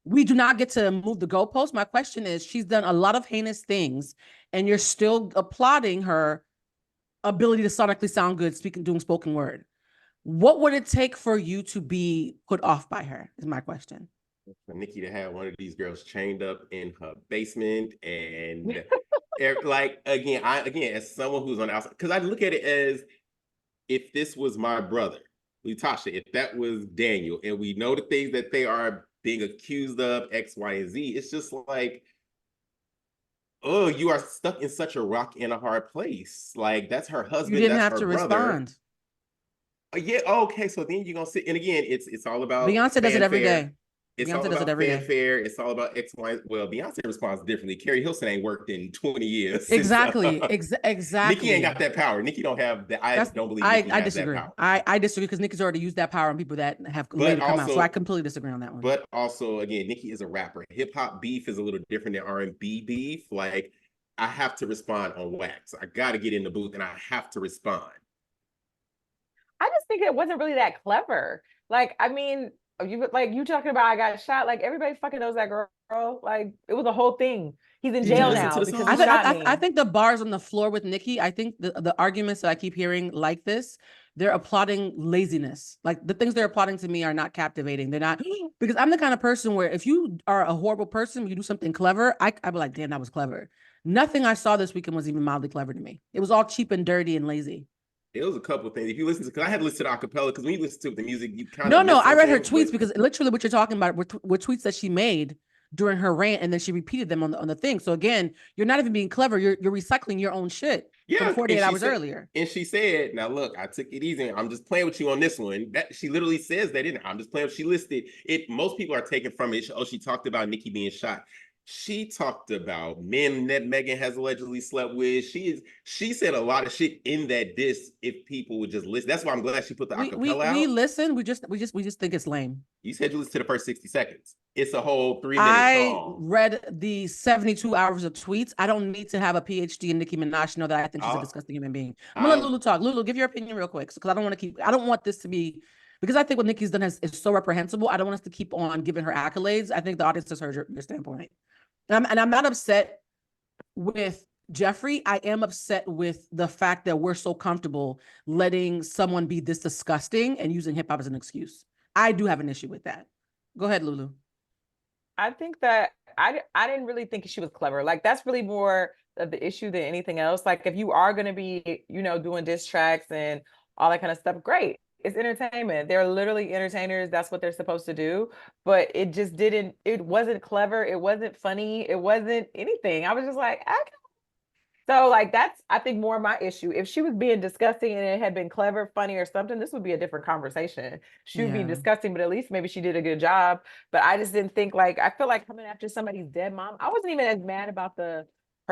we do not get to move the goalpost. My question is, she's done a lot of heinous things and you're still applauding her ability to sonically sound good, doing spoken word. What would it take for you to be put off by her is my question. For Nicki to have one of these girls chained up in her basement and like again, as someone who's on the outside, because I look at it as if this was my brother, Latasha, if that was Daniel, and we know the things that they are being accused of, X, Y, and Z, it's just like, oh, you are stuck in such a rock and a hard place. Like, that's her husband. You didn't have to respond. Yeah, okay, so then you're gonna sit, and again, it's all about Beyonce does it every day. It's Beyonce all about fanfare. It's all about X, Y. Well, Beyonce responds differently. Carrie Hilson ain't worked in 20 years. Exactly. Exactly. Nicki ain't got that power. Nicki don't have that. I don't believe Nicki I disagree. That power. I disagree because Nicki's already used that power on people that have later come out. So I completely disagree on that one. But also, again, Nicki is a rapper. Hip hop beef is a little different than R&B beef. Like, I have to respond on wax. I got to get in the booth and I have to respond. I just think it wasn't really that clever. Like, I mean, you talking about I got shot, like everybody fucking knows that girl. Like, it was a whole thing. He's in Did you jail listen now to the because song? he shot I me. think the bar's on the floor with Nicki. I think the arguments that I keep hearing like this, they're applauding laziness. Like the things they're applauding to me are not captivating. They're not because I'm the kind of person where if you are a horrible person, you do something clever, I'd be like, damn, that was clever. Nothing I saw this weekend was even mildly clever to me. It was all cheap and dirty and lazy. It was a couple of things. If you listen to, because I had to listen to acapella, because when you listen to the music, you kind No, of no, miss I some read her things. tweets But because literally what you're talking about were tweets that she made during her rant, and then she repeated them on the thing. So again, you're not even being clever. You're recycling your own shit from yeah, 48 hours earlier. and she said, "Now look, I took it easy. I'm just playing with you on this one." That she literally says that in. I'm just playing. She listed it. Most people are taking from it. Oh, she talked about Nicki being shot. She talked about men that Megan has allegedly slept with. She said a lot of shit in that diss. If people would just listen, that's why I'm glad she put the acapella We out. listen. We just think it's lame. You said you listened to the first 60 seconds. It's a whole 3-minute I song. read the 72 hours of tweets. I don't need to have a PhD in Nicki Minaj to know that I think she's a I'll, disgusting human being. I'm gonna let I'll, Lulu talk. Lulu, give your opinion real quick, because I don't want to keep. I don't want this to be because I think what Nicki's done is so reprehensible. I don't want us to keep on giving her accolades. I think the audience has heard your standpoint, and I'm not upset with Jeffrey. I am upset with the fact that we're so comfortable letting someone be this disgusting and using hip hop as an excuse. I do have an issue with that. Go ahead, Lulu. I think that I didn't really think she was clever. Like that's really more of the issue than anything else. Like if you are going to be, doing diss tracks and all that kind of stuff, great. It's entertainment. They're literally entertainers. That's what they're supposed to do. But it wasn't clever. It wasn't funny. It wasn't anything. I was just like, so like that's I think more my issue. If she was being disgusting and it had been clever, funny, or something, this would be a different conversation. She would be disgusting, but at least maybe she did a good job. But I just didn't think I feel like coming after somebody's dead mom. I wasn't even as mad about her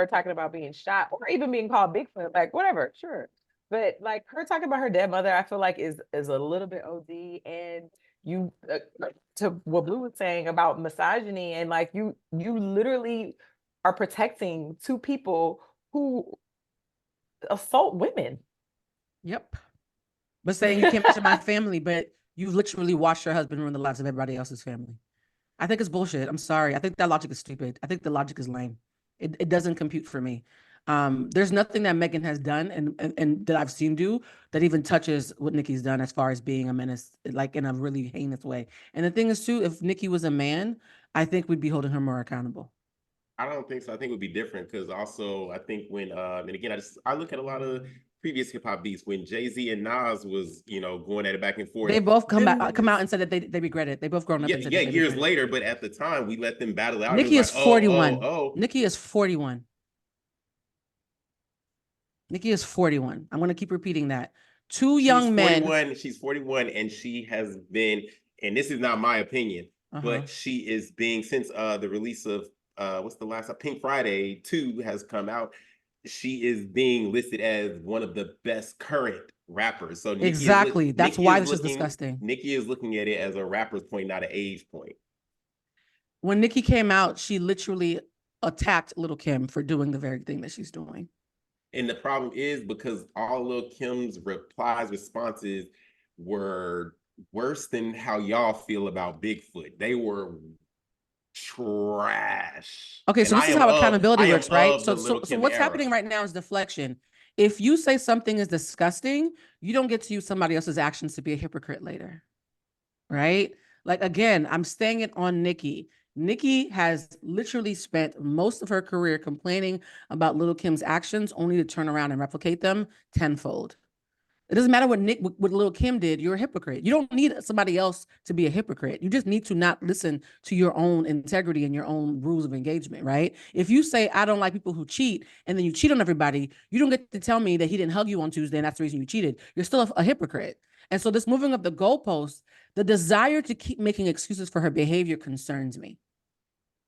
talking about being shot or even being called Bigfoot. Like whatever, sure. But like her talking about her dead mother, I feel like is a little bit OD. And you to what Blue was saying about misogyny and like you literally are protecting two people who assault women. Yep. But saying you can't mention my family, but you literally watched your husband ruin the lives of everybody else's family. I think it's bullshit. I'm sorry. I think that logic is stupid. I think the logic is lame. It doesn't compute for me. There's nothing that Megan has done and that I've seen do that even touches what Nicki's done as far as being a menace, like in a really heinous way. And the thing is too, if Nicki was a man, I think we'd be holding her more accountable. I don't think so. I think it would be different because also I think when and again I look at a lot of previous hip hop beats when Jay-Z and Nas was going at it back and forth. They both come out and said that they regret it. They both grown up and said years later, but at the time we let them battle out. Nicki is 41. Oh. Nicki is 41. Nicki is 41. I'm going to keep repeating that. Two young men. She's 41 and she has been, and this is not my opinion, but she is being since the release of what's the last Pink Friday 2 has come out. She is being listed as one of the best current rappers. So Nicki that's why this is disgusting. Nicki is looking at it as a rapper's point, not an age point. When Nicki came out, she literally attacked Lil' Kim for doing the very thing that she's doing. And the problem is because all Lil' Kim's responses were worse than how y'all feel about Bigfoot. They were trash. Okay, so this is how accountability works, right? So what's happening right now is deflection. If you say something is disgusting, you don't get to use somebody else's actions to be a hypocrite later, right? Like, again, I'm staying it on Nicki. Nicki has literally spent most of her career complaining about Lil' Kim's actions only to turn around and replicate them tenfold. It doesn't matter what Lil' Kim did. You're a hypocrite. You don't need somebody else to be a hypocrite. You just need to not listen to your own integrity and your own rules of engagement, right? If you say, I don't like people who cheat, and then you cheat on everybody, you don't get to tell me that he didn't hug you on Tuesday and that's the reason you cheated. You're still a hypocrite. And so this moving of the goalposts, the desire to keep making excuses for her behavior concerns me.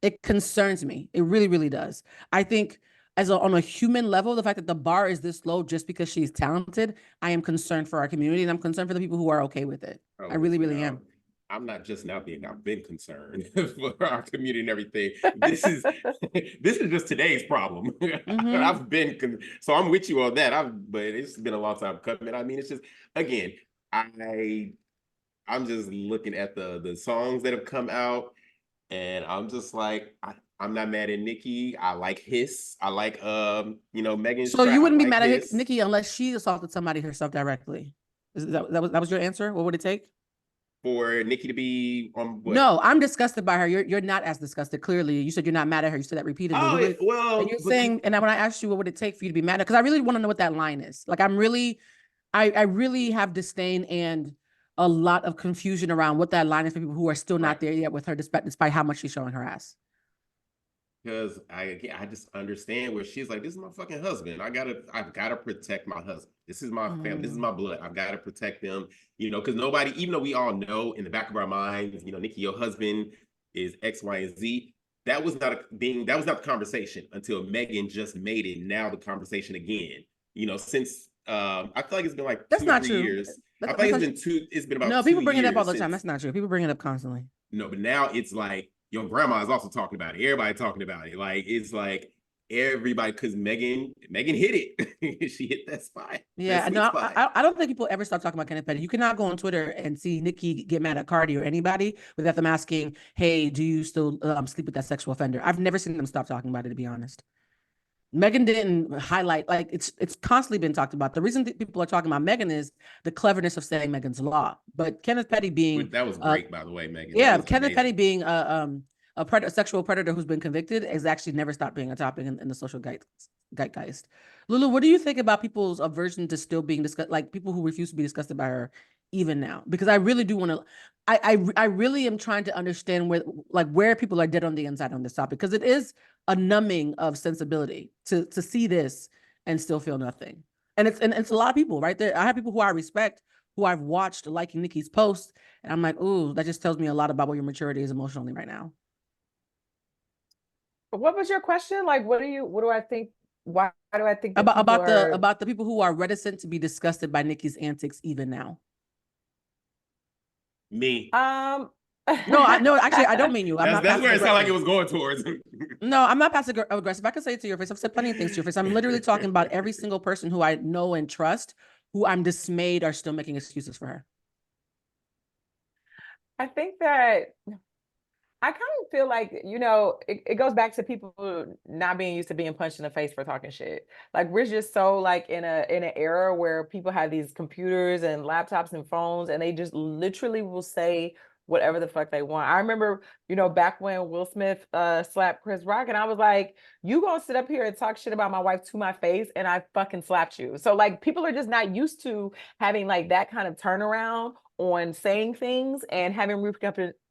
It concerns me. It really, really does. I think on a human level, the fact that the bar is this low just because she's talented, I am concerned for our community and I'm concerned for the people who are okay with it. I really, really am. I'm not just now being, I've been concerned for our community and everything. This is just today's problem. I've been, so I'm with you on that. But it's been a long time coming. I mean, it's just, again, I'm just looking at the songs that have come out and I'm just like, I'm not mad at Nicki. I like Hiss. I like Megan's So you wouldn't be mad Hiss. at Nicki unless she assaulted somebody herself directly. That was your answer? What would it take? For Nicki to be on what? No, I'm disgusted by her. You're not as disgusted. Clearly, you said you're not mad at her. You said that repeatedly. Oh, well, and you're saying, and when I asked you what would it take for you to be mad at, because I really want to know what that line is. Like I really have disdain and a lot of confusion around what that line is for people who are still not there yet with her, despite how much she's showing her ass. Because I just understand where she's like, this is my fucking husband. I've gotta protect my husband. This is my family. This is my blood. I've got to protect them. Because nobody, even though we all know in the back of our minds, Nicki, your husband is X, Y, and Z. That was not the conversation until Megan just made it. Now the conversation again. Since I feel like it's been like that's 2 not or 3 true. years. I think it's been about no, 2 people bring years it up all the time. since, That's not true. People bring it up constantly. No, but now it's like your grandma is also talking about it. Everybody talking about it. Like it's like everybody, because Megan hit it. She hit that spot. Yeah, no, I don't think people ever stop talking about Kenneth Petty. You cannot go on Twitter and see Nicki get mad at Cardi or anybody without them asking, "Hey, do you still sleep with that sexual offender?" I've never seen them stop talking about it, to be honest. Megan didn't highlight, like it's constantly been talked about. The reason that people are talking about Megan is the cleverness of saying Megan's law. But Kenneth Petty being that was great, by the way, Megan. Yeah, Kenneth Petty being a sexual predator who's been convicted has actually never stopped being a topic in the social zeitgeist. Lulu, what do you think about people's aversion to still being discussed, like people who refuse to be disgusted by her even now? Because I really do want to, I really am trying to understand where people are dead on the inside on this topic, because it is a numbing of sensibility to see this and still feel nothing. And it's a lot of people right there. I have people who I respect, who I've watched liking Nicki's posts, and I'm like, ooh, that just tells me a lot about what your maturity is emotionally right now. What was your question? Like, what do I think? Why do I think about the people who are reticent to be disgusted by Nicki's antics even now? Me. No, actually, I don't mean you. That's where it sounded like it was going towards. No, I'm not passive aggressive. I can say it to your face. I've said plenty of things to your face. I'm literally talking about every single person who I know and trust, who I'm dismayed are still making excuses for her. I think that I kind of feel like, it goes back to people not being used to being punched in the face for talking shit. Like we're just so like in an era where people have these computers and laptops and phones, and they just literally will say whatever the fuck they want. I remember, back when Will Smith slapped Chris Rock, and I was like, you gonna sit up here and talk shit about my wife to my face, and I fucking slapped you. So like people are just not used to having like that kind of turnaround on saying things and having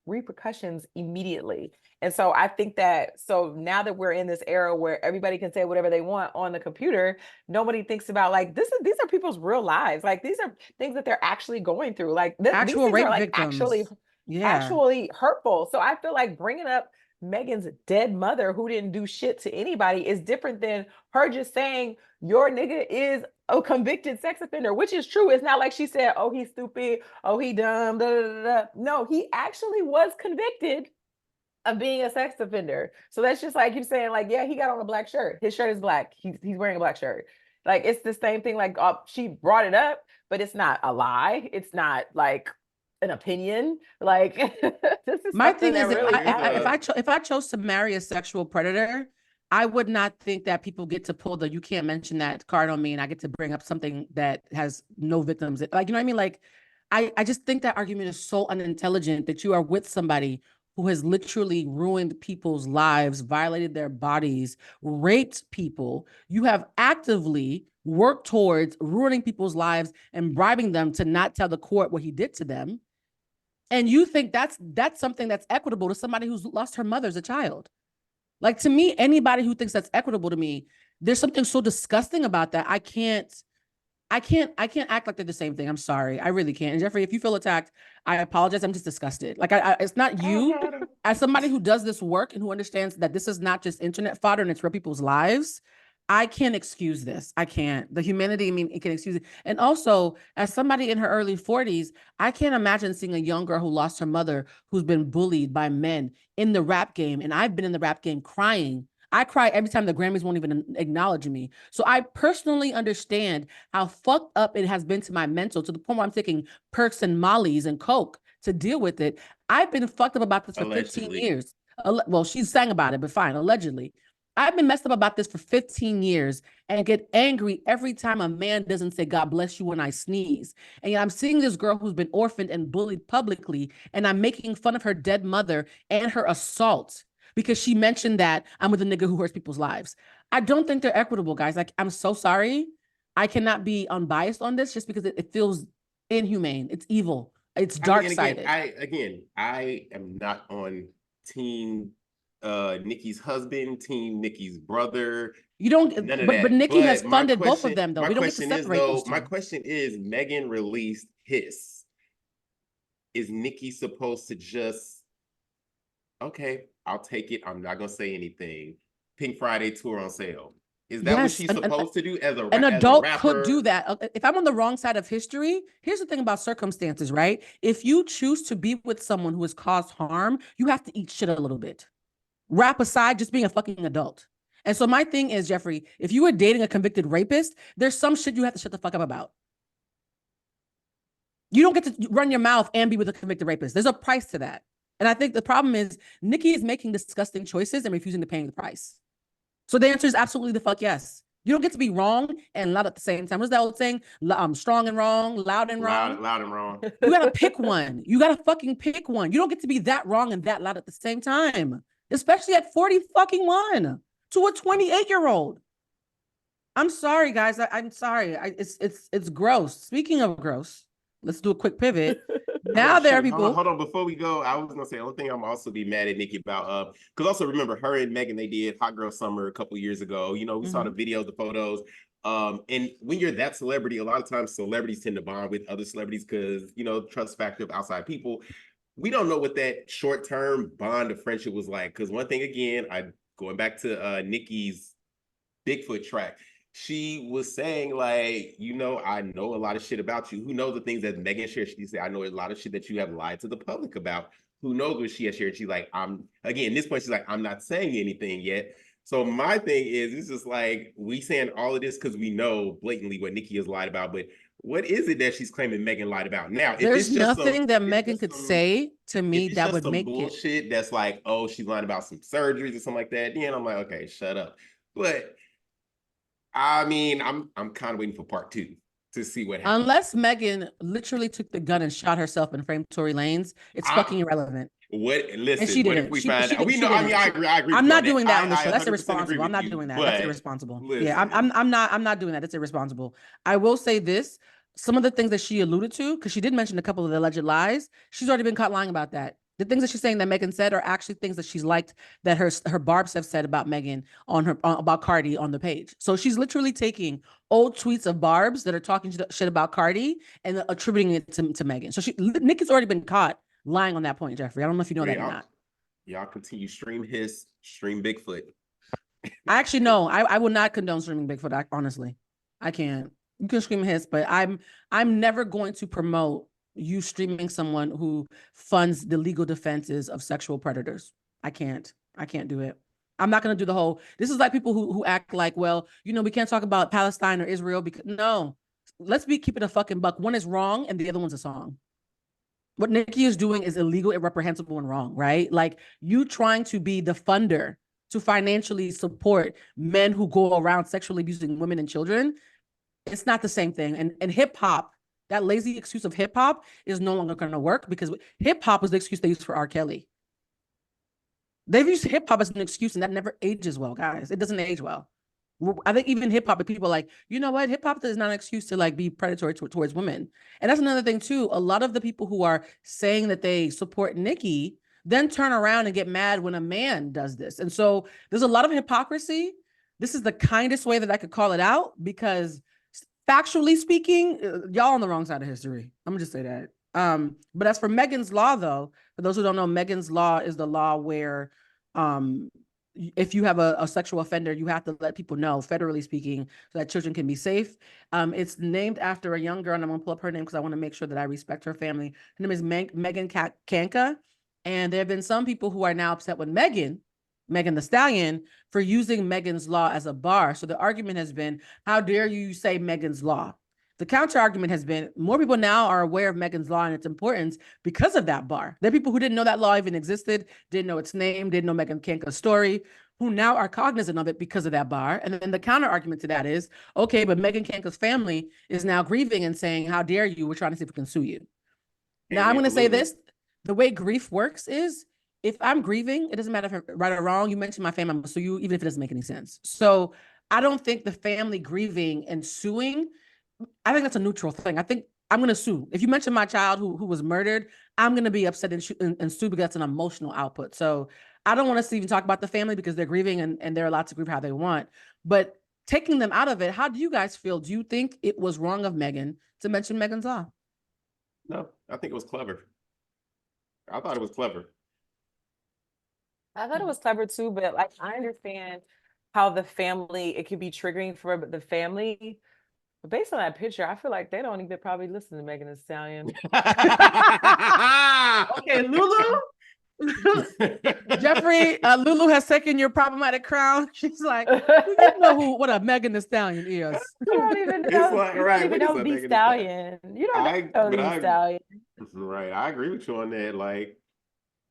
repercussions immediately. And so I think that, so now that we're in this era where everybody can say whatever they want on the computer, nobody thinks about like these are people's real lives. Like these are things that they're actually going through. Like actual these rape are like victims. actually hurtful. So I feel like bringing up Megan's dead mother who didn't do shit to anybody is different than her just saying your nigga is a convicted sex offender, which is true. It's not like she said, oh, he's stupid, oh, he dumb, da, da, da, da. No, he actually was convicted of being a sex offender. So that's just like you saying, like, yeah, he got on a black shirt. His shirt is black. He's wearing a black shirt. Like, it's the same thing. Like, she brought it up, but it's not a lie. It's not like an opinion. Like, this is my thing is, really if I chose to marry a sexual predator, I would not think that people get to pull you can't mention that card on me and I get to bring up something that has no victims. Like, you know what I mean? Like, I just think that argument is so unintelligent, that you are with somebody who has literally ruined people's lives, violated their bodies, raped people. You have actively worked towards ruining people's lives and bribing them to not tell the court what he did to them. And you think that's something that's equitable to somebody who's lost her mother as a child. Like, to me, anybody who thinks that's equitable to me, there's something so disgusting about that. I can't act like they're the same thing. I'm sorry. I really can't. And Jeffrey, if you feel attacked, I apologize. I'm just disgusted. Like, it's not you. As somebody who does this work and who understands that this is not just internet fodder and it's real people's lives, I can't excuse this. I can't. The humanity, I mean, it can excuse it. And also, as somebody in her early 40s, I can't imagine seeing a young girl who lost her mother, who's been bullied by men in the rap game. And I've been in the rap game crying. I cry every time the Grammys won't even acknowledge me. So I personally understand how fucked up it has been to my mental, to the point where I'm taking perks and mollies and coke to deal with it. I've been fucked up about this for 15 years. Well, she sang about it, but fine, allegedly. I've been messed up about this for 15 years and get angry every time a man doesn't say, God bless you when I sneeze. And yet I'm seeing this girl who's been orphaned and bullied publicly, and I'm making fun of her dead mother and her assault because she mentioned that I'm with a nigga who hurts people's lives. I don't think they're equitable, guys. Like, I'm so sorry. I cannot be unbiased on this just because it feels inhumane. It's evil. It's dark-sided. I am not on team Nicki's husband, team Nicki's brother. You don't, but Nicki has funded both of them, though. We don't get to separate those two. My question is, Megan released Hiss. Is Nicki supposed to just, okay, I'll take it, I'm not gonna say anything. Pink Friday tour on sale. Is that what she's supposed to do as a an adult could do that? If I'm on the wrong side of history, here's the thing about circumstances, right? If you choose to be with someone who has caused harm, you have to eat shit a little bit. Rap aside, just being a fucking adult. And so my thing is, Jeffrey, if you were dating a convicted rapist, there's some shit you have to shut the fuck up about. You don't get to run your mouth and be with a convicted rapist. There's a price to that. And I think the problem is Nicki is making disgusting choices and refusing to pay the price. So the answer is absolutely the fuck yes. You don't get to be wrong and loud at the same time. What's that old saying? Strong and wrong, loud and wrong. Loud and wrong. You gotta pick one. You gotta fucking pick one. You don't get to be that wrong and that loud at the same time. Especially at 40 fucking 1 to a 28-year-old. I'm sorry, guys. I'm sorry. It's gross. Speaking of gross, let's do a quick pivot. Now there are people. Hold on. Before we go, I was gonna say the only thing I'm also be mad at Nicki about, because also remember her and Megan, they did Hot Girl Summer a couple years ago. You know, we saw the videos, the photos. And when you're that celebrity, a lot of times celebrities tend to bond with other celebrities because, you know, trust factor of outside people. We don't know what that short-term bond of friendship was like. Because one thing, again, going back to Nicki's Bigfoot track, she was saying, like, you know, I know a lot of shit about you. Who knows the things that Megan shared? She said, I know a lot of shit that you have lied to the public about. Who knows what she has shared? She's like, again, at this point, she's like, I'm not saying anything yet. So my thing is, it's just like, we saying all of this because we know blatantly what Nicki has lied about, but what is it that she's claiming Megan lied about? Now, there's nothing that Megan could say to me that would make bullshit that's like, oh, she's lying about some surgeries or something like that. Yeah, and I'm like, okay, shut up. But I mean, I'm kind of waiting for part 2 to see what happens. Unless Megan literally took the gun and shot herself and framed Tory Lanez, it's fucking irrelevant. Listen, and she didn't. What if we find out? We know. I mean, I agree. I'm not doing that on the show. That's irresponsible. I'm not doing that. That's irresponsible. Listen. Yeah, I'm not doing that. It's irresponsible. I will say this: some of the things that she alluded to, because she did mention a couple of the alleged lies, she's already been caught lying about that. The things that she's saying that Megan said are actually things that she's liked that her Barbs have said about Megan about Cardi on the page. So she's literally taking old tweets of Barbs that are talking shit about Cardi and attributing it to Megan. So Nicki's already been caught lying on that point, Jeffrey. I don't know if you know that or not. Y'all continue stream Bigfoot. I actually know. I will not condone streaming Bigfoot. Honestly, I can't. You can stream his, but I'm never going to promote you streaming someone who funds the legal defenses of sexual predators. I can't do it. I'm not going to do the whole, this is like people who act like, well, you know, we can't talk about Palestine or Israel because no, let's keep it a fucking buck. One is wrong and the other one's a song. What Nicki is doing is illegal, irreprehensible, and wrong, right? Like, you trying to be the funder to financially support men who go around sexually abusing women and children. It's not the same thing. And hip hop, that lazy excuse of hip hop is no longer going to work because hip hop was the excuse they used for R. Kelly. They've used hip hop as an excuse and that never ages well, guys. It doesn't age well. I think even hip hop, people are like, you know what? Hip hop is not an excuse to like be predatory towards women. And that's another thing too. A lot of the people who are saying that they support Nicki then turn around and get mad when a man does this. And so there's a lot of hypocrisy. This is the kindest way that I could call it out because factually speaking, y'all on the wrong side of history. I'm gonna just say that. But as for Megan's Law, though, for those who don't know, Megan's Law is the law where if you have a sexual offender, you have to let people know, federally speaking, so that children can be safe. It's named after a young girl, and I'm gonna pull up her name because I want to make sure that I respect her family. Her name is Megan Kanka, and there have been some people who are now upset with Megan Thee Stallion for using Megan's Law as a bar. So the argument has been, how dare you say Megan's Law? The counter argument has been more people now are aware of Megan's Law and its importance because of that bar. There are people who didn't know that law even existed, didn't know its name, didn't know Megan Kanka's story, who now are cognizant of it because of that bar. And then the counter argument to that is, okay, but Megan Kanka's family is now grieving and saying, how dare you? We're trying to see if we can sue you. Now, I'm going to say this. The way grief works is, if I'm grieving, it doesn't matter if I'm right or wrong. You mentioned my family, I'm going to sue you, even if it doesn't make any sense. So I don't think the family grieving and suing, I think that's a neutral thing. I think I'm going to sue. If you mention my child who was murdered, I'm going to be upset and sue because that's an emotional output. So I don't want to even talk about the family because they're grieving and they're allowed to grieve how they want. But taking them out of it, how do you guys feel? Do you think it was wrong of Megan to mention Megan's Law? No, I think it was clever. I thought it was clever. I thought it was clever too, but like I understand how the family, it could be triggering for the family. But based on that picture, I feel like they don't even probably listen to Megan Thee Stallion. Okay, Lulu. Jeffrey, Lulu has taken your problematic crown. She's like, you know what a Megan Thee Stallion is. You don't even know. Like, you don't even know Thee Stallion. You don't know Thee Stallion. Right, I agree with you on that. Like,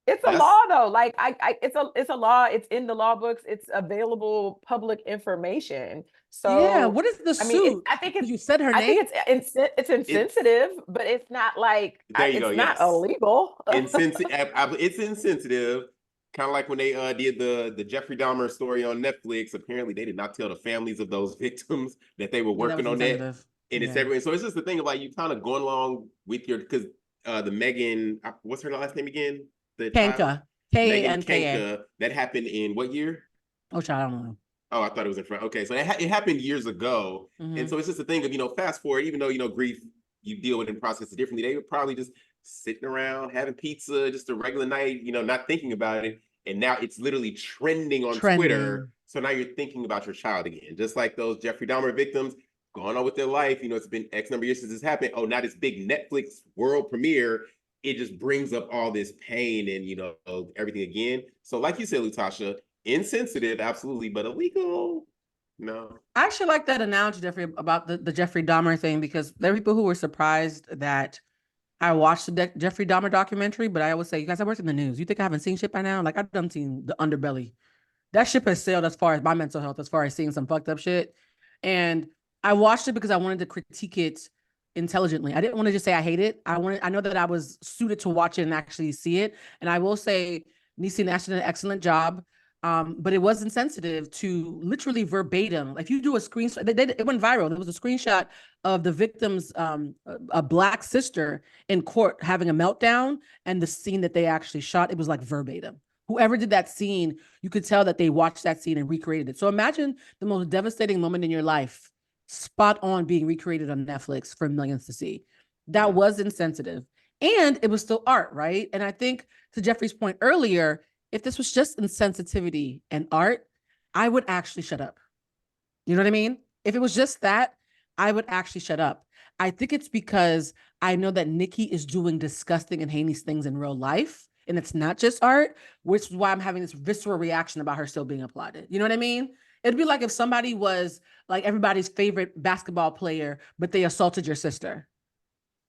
it's a law though. Like it's a law. It's in the law books. It's available public information. So yeah, what is the suit? I think it's, you said her name. I think it's insensitive, but it's not like it's not illegal. It's insensitive. Kind of like when they did the Jeffrey Dahmer story on Netflix. Apparently, they did not tell the families of those victims that they were working on that. And it's everything. So it's just the thing of like you kind of going along with your, because the Megan, what's her last name again? Kanka. K-A-N-K-A. That happened in what year? Oh, child, I don't know. Oh, I thought it was in front. Okay, so it happened years ago. Mm-hmm. And so it's just a thing of, fast forward, even though, grief, you deal with it and process it differently. They were probably just sitting around, having pizza, just a regular night, not thinking about it. And now it's literally trending on Twitter. So now you're thinking about your child again. Just like those Jeffrey Dahmer victims going on with their life. It's been X number of years since this happened. Oh, now this big Netflix world premiere, it just brings up all this pain and, everything again. So like you said, Latasha, insensitive, absolutely, but illegal, no. I actually like that analogy, Jeffrey, about the Jeffrey Dahmer thing, because there are people who were surprised that I watched the Jeffrey Dahmer documentary, but I always say, you guys, I worked in the news. You think I haven't seen shit by now? Like, I've done seen the underbelly. That ship has sailed as far as my mental health, as far as seeing some fucked up shit. And I watched it because I wanted to critique it intelligently. I didn't want to just say I hate it. I know that I was suited to watch it and actually see it. And I will say Niecy Nash did an excellent job. But it was insensitive to literally verbatim. If you do a screenshot, it went viral. There was a screenshot of the victim's a Black sister in court having a meltdown, and the scene that they actually shot, it was like verbatim. Whoever did that scene, you could tell that they watched that scene and recreated it. So imagine the most devastating moment in your life, spot on, being recreated on Netflix for millions to see. That was insensitive. And it was still art, right? And I think to Jeffrey's point earlier, if this was just insensitivity and art, I would actually shut up. You know what I mean? If it was just that, I would actually shut up. I think it's because I know that Nicki is doing disgusting and heinous things in real life, and it's not just art, which is why I'm having this visceral reaction about her still being applauded. You know what I mean? It'd be like if somebody was like everybody's favorite basketball player, but they assaulted your sister.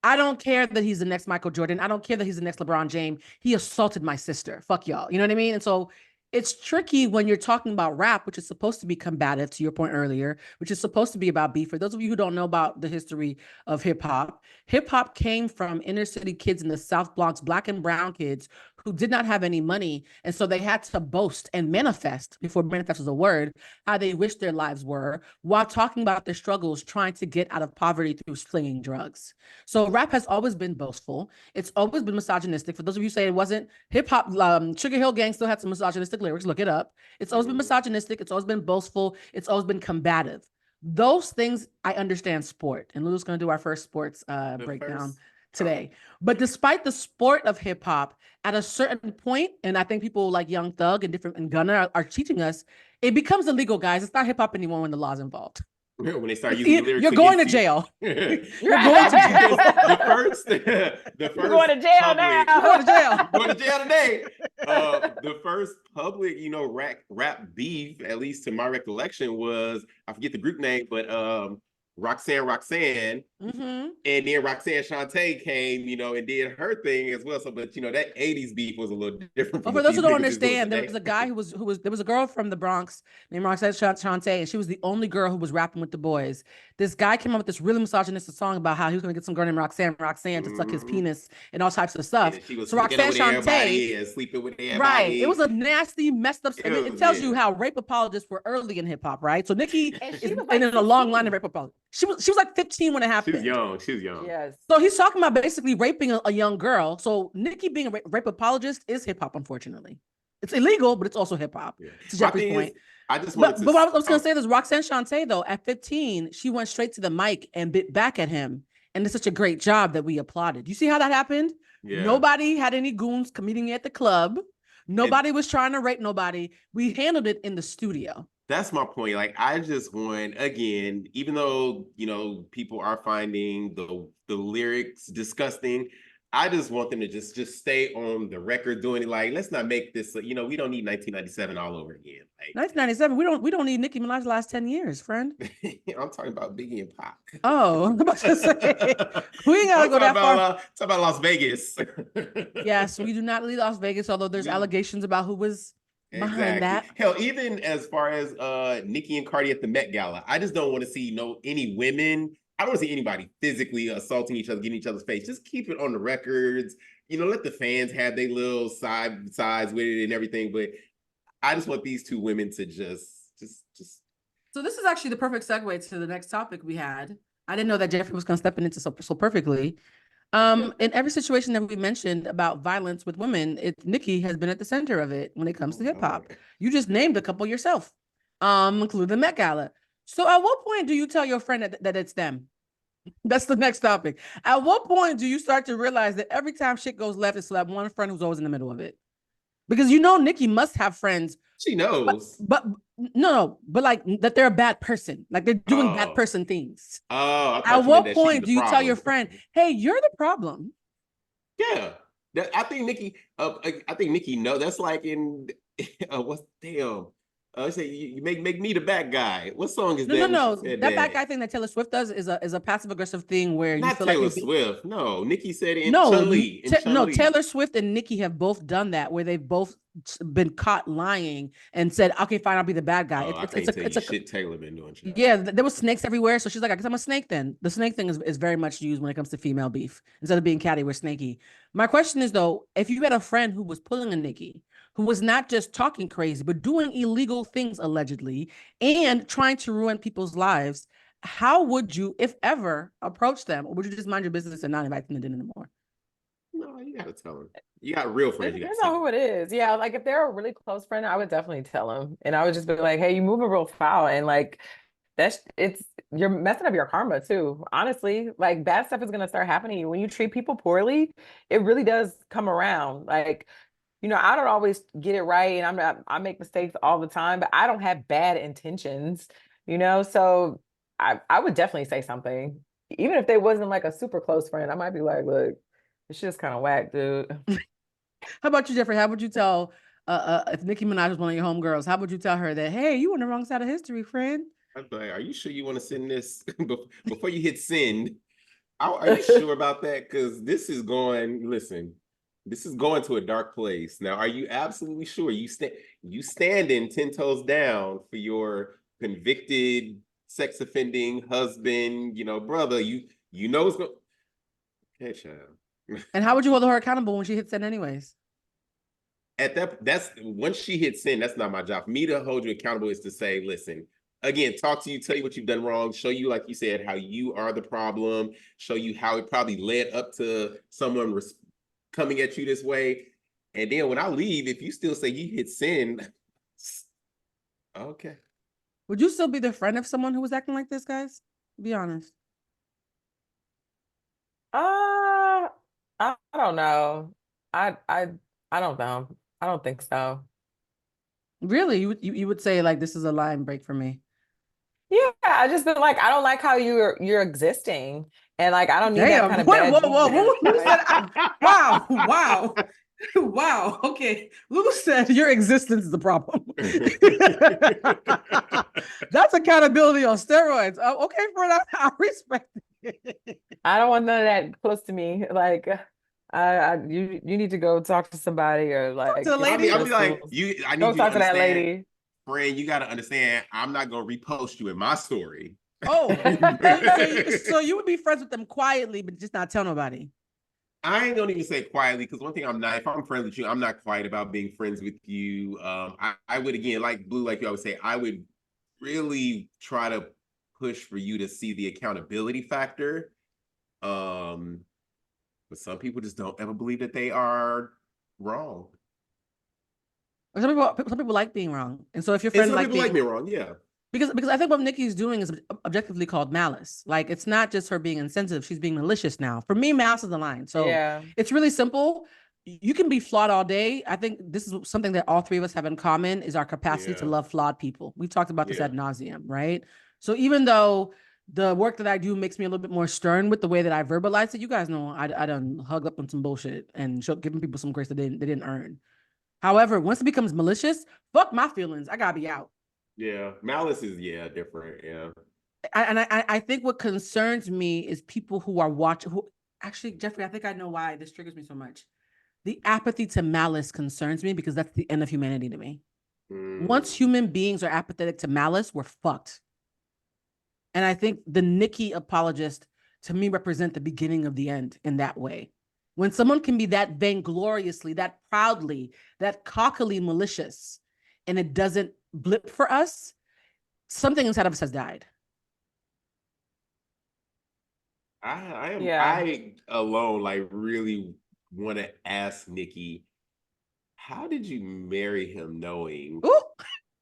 I don't care that he's the next Michael Jordan. I don't care that he's the next LeBron James. He assaulted my sister. Fuck y'all. You know what I mean? And so it's tricky when you're talking about rap, which is supposed to be combative, to your point earlier, which is supposed to be about beef. For those of you who don't know about the history of hip hop came from inner city kids in the South Bronx, Black and brown kids who did not have any money. And so they had to boast and manifest, before manifest was a word, how they wish their lives were, while talking about their struggles trying to get out of poverty through slinging drugs. So rap has always been boastful. It's always been misogynistic. For those of you who say it wasn't, hip hop, Sugar Hill Gang still had some misogynistic lyrics. Look it up. It's always been misogynistic. It's always been boastful. It's always been combative. Those things, I understand sport. And Lulu's going to do our first sports breakdown today. But despite the sport of hip hop, at a certain point, and I think people like Young Thug and Gunna are teaching us, it becomes illegal, guys. It's not hip hop anymore when the law's involved. When they start using the lyrics, you're going to jail. You're going to jail. You're going to jail now. You're going to jail. Going to jail today. The first public, rap beef, at least to my recollection, was, I forget the group name, but Roxanne Mm-hmm. And then Roxanne Shante came, and did her thing as well. So, but that 80s beef was a little different. Well, for those who don't understand, there was a guy there was a girl from the Bronx named Roxanne Shante, and she was the only girl who was rapping with the boys. This guy came up with this really misogynistic song about how he was going to get some girl named Roxanne to suck his penis and all types of stuff. And she was so Roxanne Shante and sleeping with everybody. Right. It was a nasty, messed up. It tells you how rape apologists were early in hip hop, right? So Nicki is in a long line of rape apologists. She was like 15 when it happened. She was young. Yes. So he's talking about basically raping a young girl. So Nicki being a rape apologist is hip hop, unfortunately. It's illegal, but it's also hip hop. Yeah. To Jeffrey's point. But what I was going to say is Roxanne Shante, though, at 15, she went straight to the mic and bit back at him. And it's such a great job that we applauded. You see how that happened? Yeah. Nobody had any goons competing at the club. Nobody was trying to rape nobody. We handled it in the studio. That's my point. Like, I just want, again, even though, people are finding the lyrics disgusting, I just want them to just stay on the record doing it. Like, let's not make this, we don't need 1997 all over again. Like, 1997, we don't need Nicki Minaj the last 10 years, friend. I'm talking about Biggie and Pac. Oh, I'm about to say, we ain't gotta go that far. Talk about Las Vegas. Yes, we do not leave Las Vegas, although there's allegations about who was behind that. Hell, even as far as Nicki and Cardi at the Met Gala, I just don't want to see any women. I don't want to see anybody physically assaulting each other, getting each other's face. Just keep it on the records. Let the fans have their little sides with it and everything. But I just want these two women to just. So this is actually the perfect segue to the next topic we had. I didn't know that Jeffrey was going to step into so perfectly. In every situation that we mentioned about violence with women, Nicki has been at the center of it when it comes to hip hop. You just named a couple yourself, including the Met Gala. So at what point do you tell your friend that it's them? That's the next topic. At what point do you start to realize that every time shit goes left, it's that one friend who's always in the middle of it? Because Nicki must have friends. She knows. But like that they're a bad person. Like they're doing bad person things. At what point do you tell your friend, hey, you're the problem? Yeah. I think Nicki knows. That's like in say you make me the bad guy. What song is that? No. That bad guy thing that Taylor Swift does is a passive aggressive thing where you not feel Taylor like Swift. No, Nicki said it in Chun-Li. No, Taylor Swift and Nicki have both done that where they've both been caught lying and said, "Okay, fine, I'll be the bad guy." It's a shit Taylor been doing. Child. Yeah, there was snakes everywhere, so she's like, "I guess I'm a snake." Then the snake thing is very much used when it comes to female beef. Instead of being catty, we're snaky. My question is though, if you had a friend who was pulling a Nicki, who was not just talking crazy, but doing illegal things allegedly and trying to ruin people's lives, how would you, if ever, approach them? Or would you just mind your business and not invite them to dinner anymore? No, you got to tell them. You got real friends. It depends on who it is. Yeah, like if they're a really close friend, I would definitely tell them. And I would just be like, hey, you moving real foul. And like, you're messing up your karma too. Honestly, like bad stuff is going to start happening to you. When you treat people poorly, it really does come around. Like, I don't always get it right. And I make mistakes all the time, but I don't have bad intentions, So I would definitely say something. Even if they wasn't like a super close friend, I might be like, look, it's just kind of whack, dude. How about you, Jeffrey? How would you tell if Nicki Minaj was one of your homegirls? How would you tell her that, hey, you on the wrong side of history, friend? I'd be like, are you sure you want to send this before you hit send? Are you sure about that? Because this is going to a dark place. Now, are you absolutely sure you standing 10 toes down for your convicted sex offending husband, brother? You know it's going. Okay, child. And how would you hold her accountable when she hits send anyways? That's once she hits send, that's not my job. For me to hold you accountable is to say, listen, again, talk to you, tell you what you've done wrong, show you, like you said, how you are the problem, show you how it probably led up to someone coming at you this way. And then when I leave, if you still say you hit send, okay. Would you still be the friend of someone who was acting like this, guys? Be honest. I don't know. I don't know. I don't think so. Really? You would say like this is a line break for me? Yeah, I just been like, I don't like how you're existing, and like I don't need that kind of bad. Whoa. Wow. Wow. Okay. Lulu said your existence is the problem. That's accountability on steroids. Okay, Fred, I respect it. I don't want none of that close to me. Like, you need to go talk to somebody or like to the get lady. I'll be like, schools. I need Go you to talk to that understand, lady. friend, you got to understand, I'm not going to repost you in my story. Oh, so you would be friends with them quietly, but just not tell nobody. I ain't gonna even say quietly, because one thing I'm not, if I'm friends with you, I'm not quiet about being friends with you. I would, again, like Blue, like you always say, I would really try to push for you to see the accountability factor. But some people just don't ever believe that they are wrong. Some people like being wrong, and so if your And friend some like people being like me wrong, yeah. because I think what Nicki's doing is objectively called malice. Like it's not just her being insensitive; she's being malicious now. For me, malice is the line. So Yeah. it's really simple. You can be flawed all day. I think this is something that all three of us have in common is our capacity to Yeah. love flawed people. We've talked about this Yeah. ad nauseum, right? So even though the work that I do makes me a little bit more stern with the way that I verbalize it, you guys know I done hugged up on some bullshit and giving people some grace that they didn't earn. However, once it becomes malicious, fuck my feelings. I gotta be out. Yeah. Malice is, yeah, different. Yeah. I think what concerns me is people who are watching. Who actually, Jeffrey, I think I know why this triggers me so much. The apathy to malice concerns me because that's the end of humanity to me. Once human beings are apathetic to malice, we're fucked. And I think the Nicki apologist to me represent the beginning of the end in that way. When someone can be that vaingloriously, that proudly, that cockily malicious, and it doesn't blip for us, something inside of us has died. I alone like really want to ask Nicki, how did you marry him knowing? Ooh.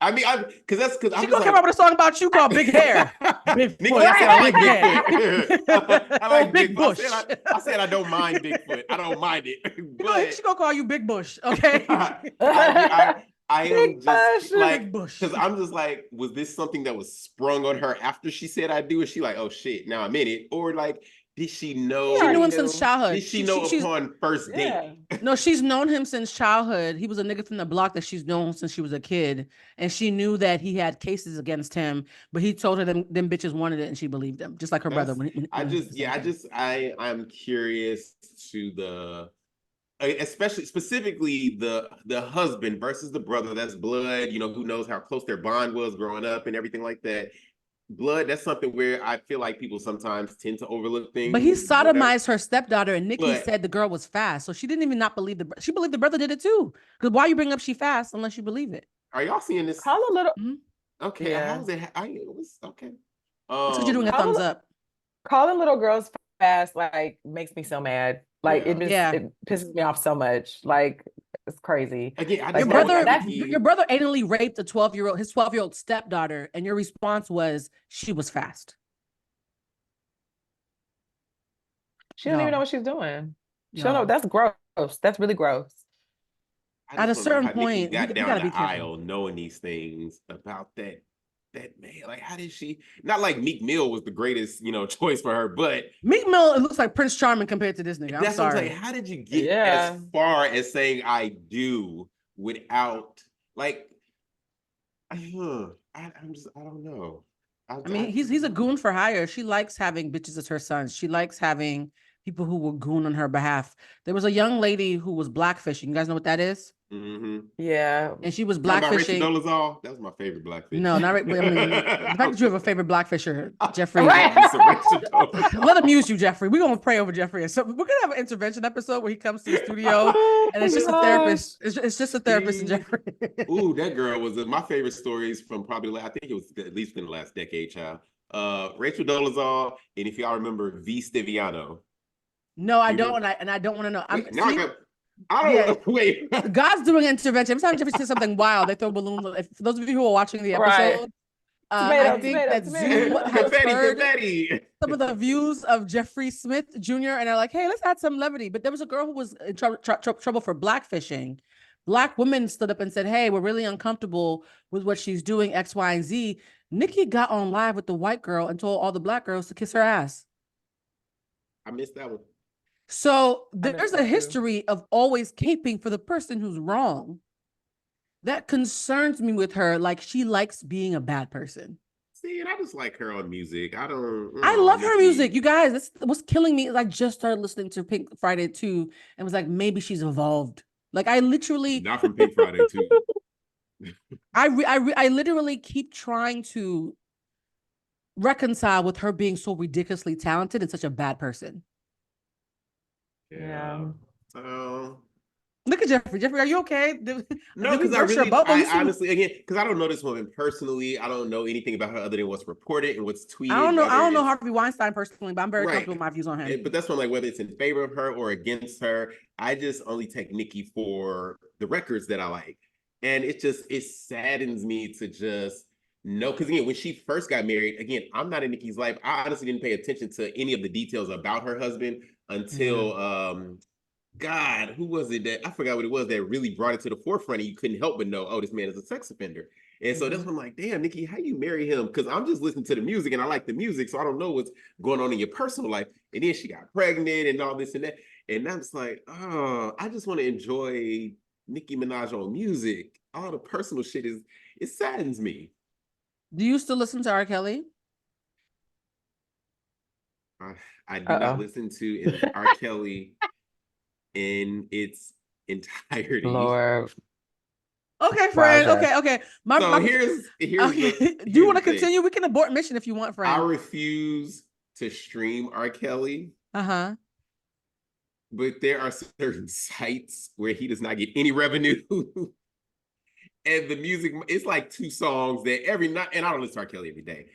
I mean, because she gonna come up with a song about you called Big Hair. Nicki, I said I like Bigfoot. I like Big Bigfoot. Bush. I said I don't mind Bigfoot. I don't mind it. But She gonna call you Big Bush, okay? I am just like, Bush. because I'm just like, was this something that was sprung on her after she said I do? Is she like, oh shit, now I'm in it? Or like, did she know? She knew him since childhood. Did she know upon first date? No, she's known him since childhood. He was a nigga from the block that she's known since she was a kid. And she knew that he had cases against him, but he told her them bitches wanted it and she believed him, just like her brother. I'm curious to the, especially specifically the husband versus the brother. That's blood, who knows how close their bond was growing up and everything like that. Blood, that's something where I feel like people sometimes tend to overlook things. But he sodomized her stepdaughter, and Nicki said the girl was fast, so she didn't even not believe she believed the brother did it too. Because why you bring up she fast unless you believe it? Are y'all seeing this? Call a little. Okay, how's it? It was okay. Because you're doing a thumbs up. Calling little girls fast like makes me so mad. Like it pisses me off so much. Like it's crazy. Again, your brother anally raped his 12-year-old stepdaughter, and your response was she was fast. She don't even know what she's doing. She don't know. That's gross. That's really gross. At a certain point, got down the aisle knowing these things about that man. Like, how did she? Not like Meek Mill was the greatest, choice for her, but Meek Mill, it looks like Prince Charming compared to this nigga. I'm sorry. What I'm saying. How did you get as far as saying I do without like? I don't know. I mean, he's a goon for hire. She likes having bitches as her sons. She likes having people who will goon on her behalf. There was a young lady who was blackfishing. You guys know what that is? Mm-hmm. Yeah. And she was blackfishing. That was my favorite blackfish. No, not right. I mean, the fact that you have a favorite blackfisher, Jeffrey. Let him use you, Jeffrey. We're gonna pray over Jeffrey. So we're gonna have an intervention episode where he comes to the studio and it's just a therapist. It's just a therapist and Jeffrey. Ooh, that girl was my favorite stories from probably, I think it was at least in the last decade, child. Rachel Dolezal, and if y'all remember V. Stiviano. No, I don't, and I don't want to know. I don't know. Wait. God's doing an intervention. Every time Jeffrey says something wild, they throw balloons. For those of you who are watching the episode, I think that Zoom has heard some of the views of Jeffrey Smith Jr. and they're like, hey, let's add some levity. But there was a girl who was in trouble for blackfishing. Black women stood up and said, hey, we're really uncomfortable with what she's doing, X, Y, and Z. Nicki got on live with the white girl and told all the black girls to kiss her ass. I missed that one. So there's a history of always caping for the person who's wrong. That concerns me with her. Like she likes being a bad person. See, and I just like her on music. I don't. I love her Nicki. music, you guys. That's what's killing me. Is I just started listening to Pink Friday 2 and was like, maybe she's evolved. Like I literally, Not from Pink Friday too. I literally keep trying to reconcile with her being so ridiculously talented and such a bad person. Yeah. So Look at Jeffrey. Jeffrey, are you okay? no, Did we because I honestly, again, because I don't know this woman personally. I don't know anything about her other than what's reported and what's tweeted. I don't know Harvey Weinstein personally, but I'm very comfortable with my views on him. But that's one, like, whether it's in favor of her or against her. I just only take Nicki for the records that I like, and it saddens me to just know, because again, when she first got married, again, I'm not in Nicki's life. I honestly didn't pay attention to any of the details about her husband until God, who was it that I forgot what it was that really brought it to the forefront, and you couldn't help but know, oh, this man is a sex offender. And so that's when I'm like, damn, Nicki, how you marry him? Because I'm just listening to the music and I like the music, so I don't know what's going on in your personal life. And then she got pregnant and all this and that. And I'm just like, oh, I just want to enjoy Nicki Minaj on music. All the personal shit it saddens me. Do you still listen to R. Kelly? I do not listen to R. Kelly in its entirety. Lord. Okay, friend. Okay. Here's okay. Do you want to continue? We can abort mission if you want, friend. I refuse to stream R. Kelly. Uh-huh. But there are certain sites where he does not get any revenue. And the music, it's like 2 songs that every night, and I don't listen to R. Kelly every day.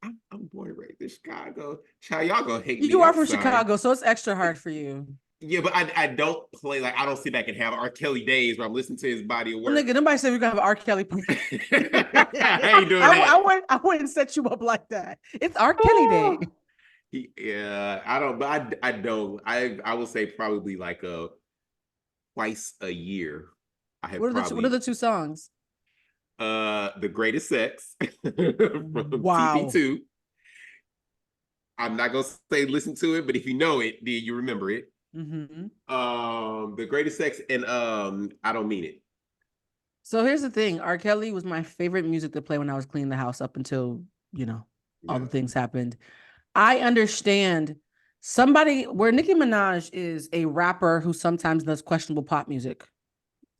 I'm born and raised in Chicago. Child, y'all gonna hate me. You are from Chicago, so it's extra hard for you. Yeah, but I don't play, like, I don't sit back and have R. Kelly days where I'm listening to his body of work. Well, nigga, nobody said we're gonna have an R. Kelly party. I ain't doing that. I wouldn't set you up like that. It's R. Kelly Day. Yeah, I don't, but I don't. I would say probably like twice a year. What are the 2 songs? The Greatest Sex from TP2. I'm not gonna say listen to it, but if you know it, then you remember it. Mm-hmm. The Greatest Sex and I Don't Mean It. So here's the thing: R. Kelly was my favorite music to play when I was cleaning the house up until all the things happened. I understand where Nicki Minaj is a rapper who sometimes does questionable pop music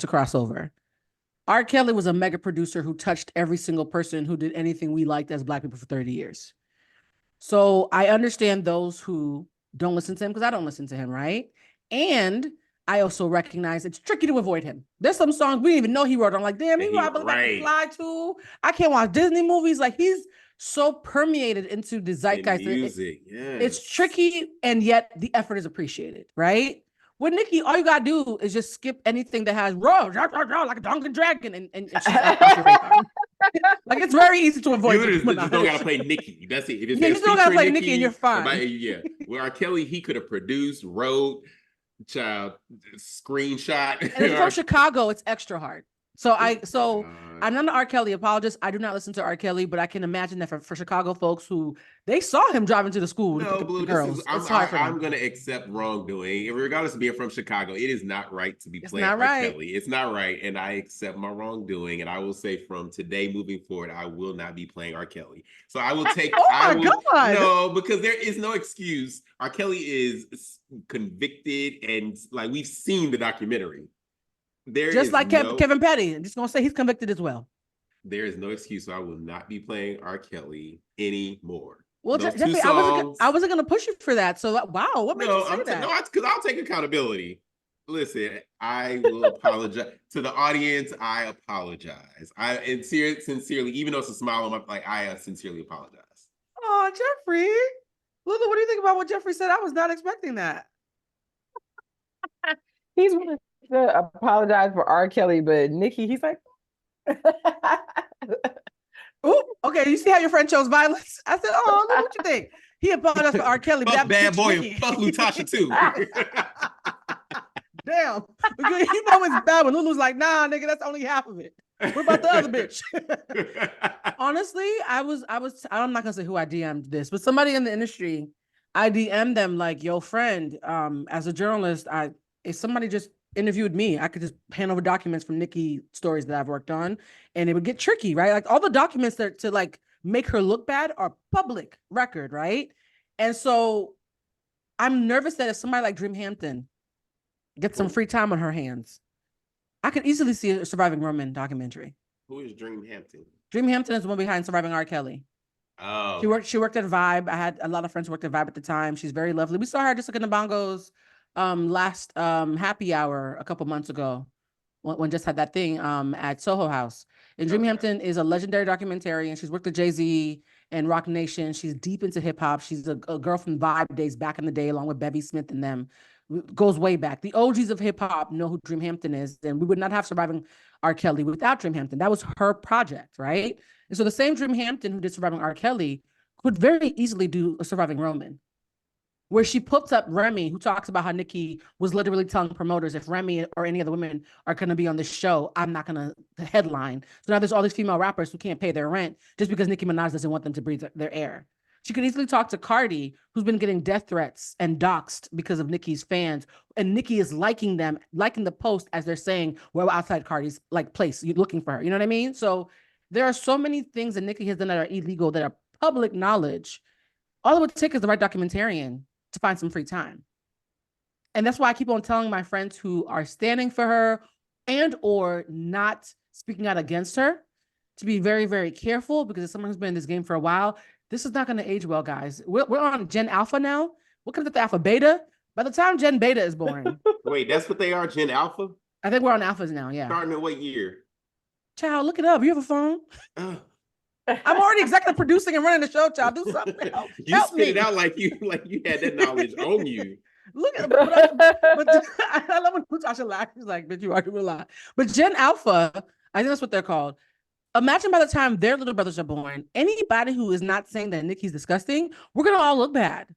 to cross over. R. Kelly was a mega producer who touched every single person who did anything we liked as Black people for 30 years. So I understand those who don't listen to him because I don't listen to him, right? And I also recognize it's tricky to avoid him. There's some songs we didn't even know he wrote. I'm like, damn, he wrote I Believe I Can Fly too. I can't watch Disney movies. Like, he's so permeated into the zeitgeist. Music, it's tricky, and yet the effort is appreciated, right? With Nicki, all you gotta do is just skip anything that has roar like a drunken dragon, and she's like, it's very easy to avoid. You just don't gotta play Nicki. That's it. If you still gotta play Nicki, and you're fine. With R. Kelly, he could have produced, wrote, screenshot. And it's from Chicago. It's extra hard. I'm not an R. Kelly apologist. I do not listen to R. Kelly, but I can imagine that for Chicago folks who they saw him driving to the school to pick up the girls. I'm going to accept wrongdoing. Regardless of being from Chicago, it is not right to be playing R. Kelly. It's not right. And I accept my wrongdoing. And I will say from today moving forward, I will not be playing R. Kelly. So I will take. God. No, because there is no excuse. R. Kelly is convicted, and like, we've seen the documentary. Just like Kevin Petty. I'm just going to say he's convicted as well. There is no excuse. So I will not be playing R. Kelly anymore. Well, Jeffrey, I wasn't going to push you for that. So, wow, what made you say that? No, because I'll take accountability. Listen, I will apologize to the audience. I apologize. Sincerely, even though it's a smile on my, like, I sincerely apologize. Oh, Jeffrey. Lulu, what do you think about what Jeffrey said? I was not expecting that. He's willing to apologize for R. Kelly, but Nicki, he's like, ooh, okay. You see how your friend chose violence? I said, oh, look, what you think? He apologized for R. Kelly. Fuck Bad Boy and fuck Lutasha too. Damn. You know it's bad when Lulu's like, nah, nigga, that's only half of it. What about the other bitch? Honestly, I'm not gonna say who I DM'd this, but somebody in the industry, I DM'd them like, yo, friend, as a journalist, if somebody just interviewed me, I could just hand over documents from Nicki stories that I've worked on, and it would get tricky, right? Like all the documents that to like make her look bad are public record, right? And so I'm nervous that if somebody like Dream Hampton gets some free time on her hands, I could easily see a Surviving Roman documentary. Who is Dream Hampton? Dream Hampton is the one behind Surviving R. Kelly. Oh, She worked at Vibe. I had a lot of friends who worked at Vibe at the time. She's very lovely. We saw her just like in the Bongos last happy hour a couple months ago when just had that thing at Soho House. And Dream Hampton is a legendary documentarian. She's worked with Jay-Z and Rock Nation. She's deep into hip hop. She's a girl from Vibe days back in the day, along with Bevy Smith and them. Goes way back. The OGs of hip hop know who Dream Hampton is, and we would not have Surviving R. Kelly without Dream Hampton. That was her project, right? And so the same Dream Hampton who did Surviving R. Kelly could very easily do a Surviving Roman, where she puts up Remy, who talks about how Nicki was literally telling promoters, if Remy or any other women are going to be on this show, I'm not going to headline. So now there's all these female rappers who can't pay their rent just because Nicki Minaj doesn't want them to breathe their air. She could easily talk to Cardi, who's been getting death threats and doxxed because of Nicki's fans. And Nicki is liking the post as they're saying, we're outside Cardi's like place, you're looking for her. You know what I mean? So there are so many things that Nicki has done that are illegal, that are public knowledge. All it would take is the right documentarian to find some free time. And that's why I keep on telling my friends who are standing for her and or not speaking out against her to be very, very careful, because as someone who's been in this game for a while, this is not going to age well, guys. We're on Gen Alpha now. What comes after Alpha? Beta? By the time Gen Beta is born. Wait, that's what they are, Gen Alpha? I think we're on Alphas now, yeah. Starting at what year? Child, look it up. You have a phone? I'm already executive producing and running the show, child. Do something. You spit it out like you had that knowledge on you. Look at but I love when Tasha laughs. She's like, bitch, you already will lie. But Gen Alpha, I think that's what they're called. Imagine by the time their little brothers are born, anybody who is not saying that Nicki's disgusting, we're gonna all look bad.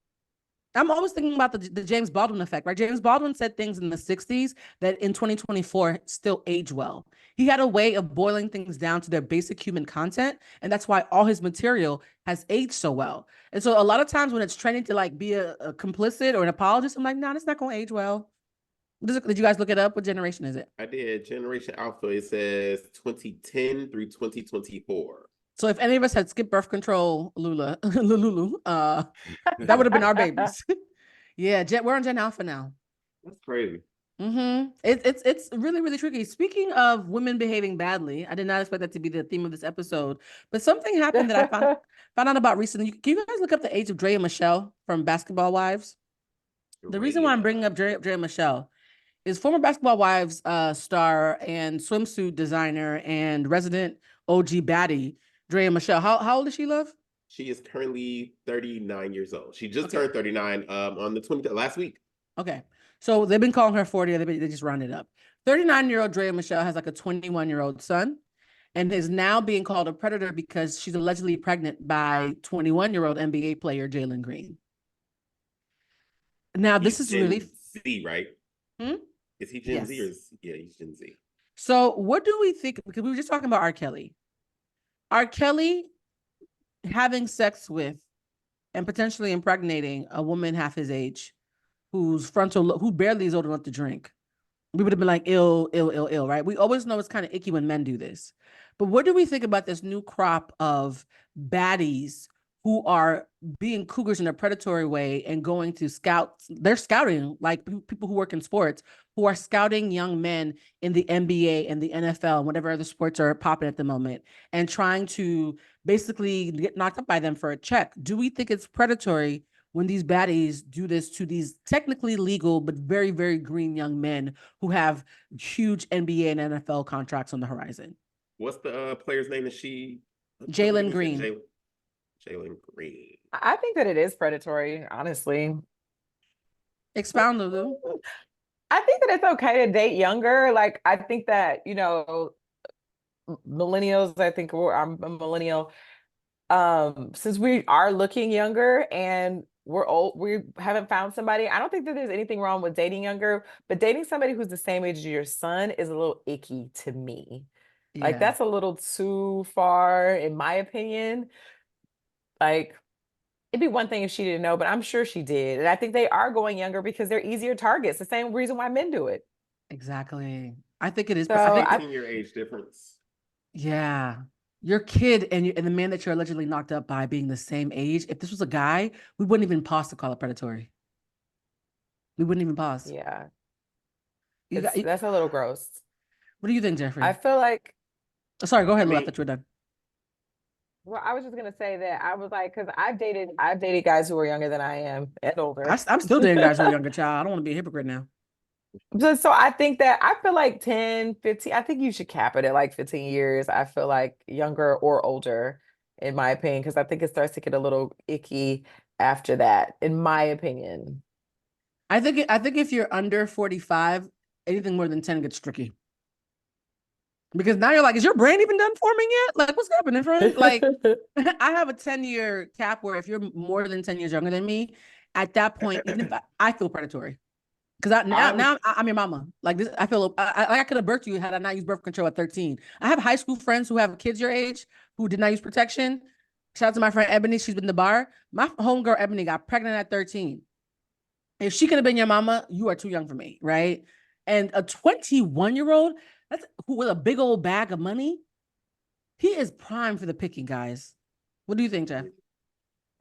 I'm always thinking about the James Baldwin effect, right? James Baldwin said things in the 60s that in 2024 still age well. He had a way of boiling things down to their basic human content, and that's why all his material has aged so well. And so a lot of times when it's trending to like be a complicit or an apologist, I'm like, nah, it's not gonna age well. Did you guys look it up? What generation is it? I did. Generation Alpha, it says 2010 through 2024. So if any of us had skipped birth control, Lulu, that would have been our babies. Yeah, we're on Gen Alpha now. That's crazy. It's really, really tricky. Speaking of women behaving badly, I did not expect that to be the theme of this episode, but something happened that I found out about recently. Can you guys look up the age of Dre and Michelle from Basketball Wives? The reason why I'm bringing up Dre and Michelle is former Basketball Wives star and swimsuit designer and resident OG baddie, Dre and Michelle. How old is she, love? She is currently 39 years old. She just turned 39 on the 20th last week. Okay. So they've been calling her 40. They just rounded up. 39-year-old Dre and Michelle has like a 21-year-old son and is now being called a predator because she's allegedly pregnant by 21-year-old NBA player Jalen Green. Now, this is Gen really Z, right? Is he Gen Z or he's Gen Z? So what do we think? Because we were just talking about R. Kelly. R. Kelly having sex with and potentially impregnating a woman half his age who barely is old enough to drink. We would have been like, ill, right? We always know it's kind of icky when men do this. But what do we think about this new crop of baddies who are being cougars in a predatory way and going to scout? They're scouting, like people who work in sports, who are scouting young men in the NBA and the NFL and whatever other sports are popping at the moment and trying to basically get knocked up by them for a check. Do we think it's predatory when these baddies do this to these technically legal but very, very green young men who have huge NBA and NFL contracts on the horizon? What's the player's name that Jalen Green. Jalen Green. I think that it is predatory, honestly. Expound, Lulu. I think that it's okay to date younger. Like, I think that, millennials, I'm a millennial. Since we are looking younger and we're old, we haven't found somebody. I don't think that there's anything wrong with dating younger, but dating somebody who's the same age as your son is a little icky to me. Yeah. Like, that's a little too far, in my opinion. Like, it'd be one thing if she didn't know, but I'm sure she did. And I think they are going younger because they're easier targets. The same reason why men do it. Exactly. I think it is. So I think your age difference. Yeah. your kid and the man that you're allegedly knocked up by being the same age, if this was a guy, we wouldn't even pause to call it predatory. We wouldn't even pause. Yeah. You got, That's a little gross. what do you think, Jeffrey? I feel like, sorry, go ahead, Lou. I mean, thought you were done. well, I was just gonna say that I was like, because I've dated guys who were younger than I am and older. I'm still dating guys who are younger, child. I don't want to be a hypocrite now. So I think that I feel like 10, 15, I think you should cap it at like 15 years. I feel like younger or older, in my opinion, because I think it starts to get a little icky after that, in my opinion. I think if you're under 45, anything more than 10 gets tricky. Because now you're like, is your brain even done forming yet? Like, what's happening, friend? Like, I have a 10-year cap where if you're more than 10 years younger than me, at that point, even if I feel predatory. Because now I'm your mama. Like this, I feel like I could have birthed you had I not used birth control at 13. I have high school friends who have kids your age who did not use protection. Shout out to my friend Ebony. She's been in the bar. My homegirl Ebony got pregnant at 13. If she could have been your mama, you are too young for me, right? And a 21-year-old, that's who with a big old bag of money, he is prime for the picking, guys. What do you think, Jeff?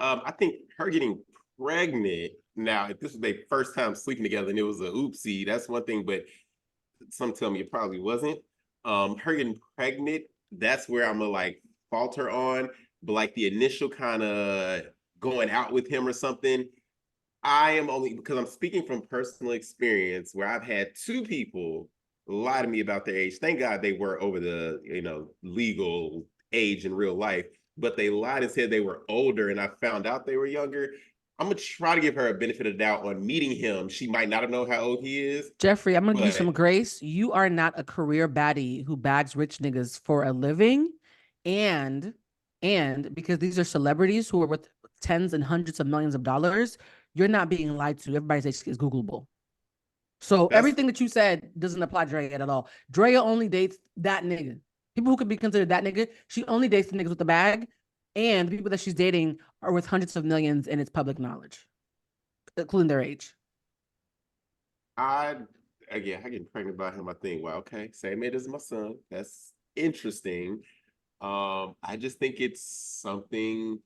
I think her getting pregnant. Now, if this was their first time sleeping together and it was a oopsie, that's one thing, but some tell me it probably wasn't. Her getting pregnant, that's where I'm gonna like falter on. But like the initial kind of going out with him or something, I am only because I'm speaking from personal experience where I've had two people lie to me about their age. Thank God they were over the legal age in real life, but they lied and said they were older, and I found out they were younger. I'm gonna try to give her a benefit of the doubt on meeting him. She might not have known how old he is. Jeffrey, I'm gonna give you some grace. You are not a career baddie who bags rich niggas for a living, and because these are celebrities who are worth tens and hundreds of millions of dollars, you're not being lied to. Everybody's age is Googleable. So everything that you said doesn't apply to Drea at all. Drea only dates that nigga. People who could be considered that nigga, she only dates the niggas with the bag, and the people that she's dating are worth hundreds of millions, and it's public knowledge, including their age. I get pregnant by him. I think, well, okay, same age as my son. That's interesting. I just think it's something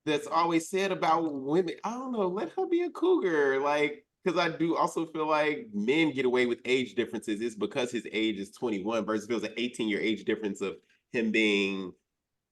that's always said about women. I don't know. Let her be a cougar, like, because I do also feel like men get away with age differences. It's because his age is 21 versus if it was an 18-year age difference of him being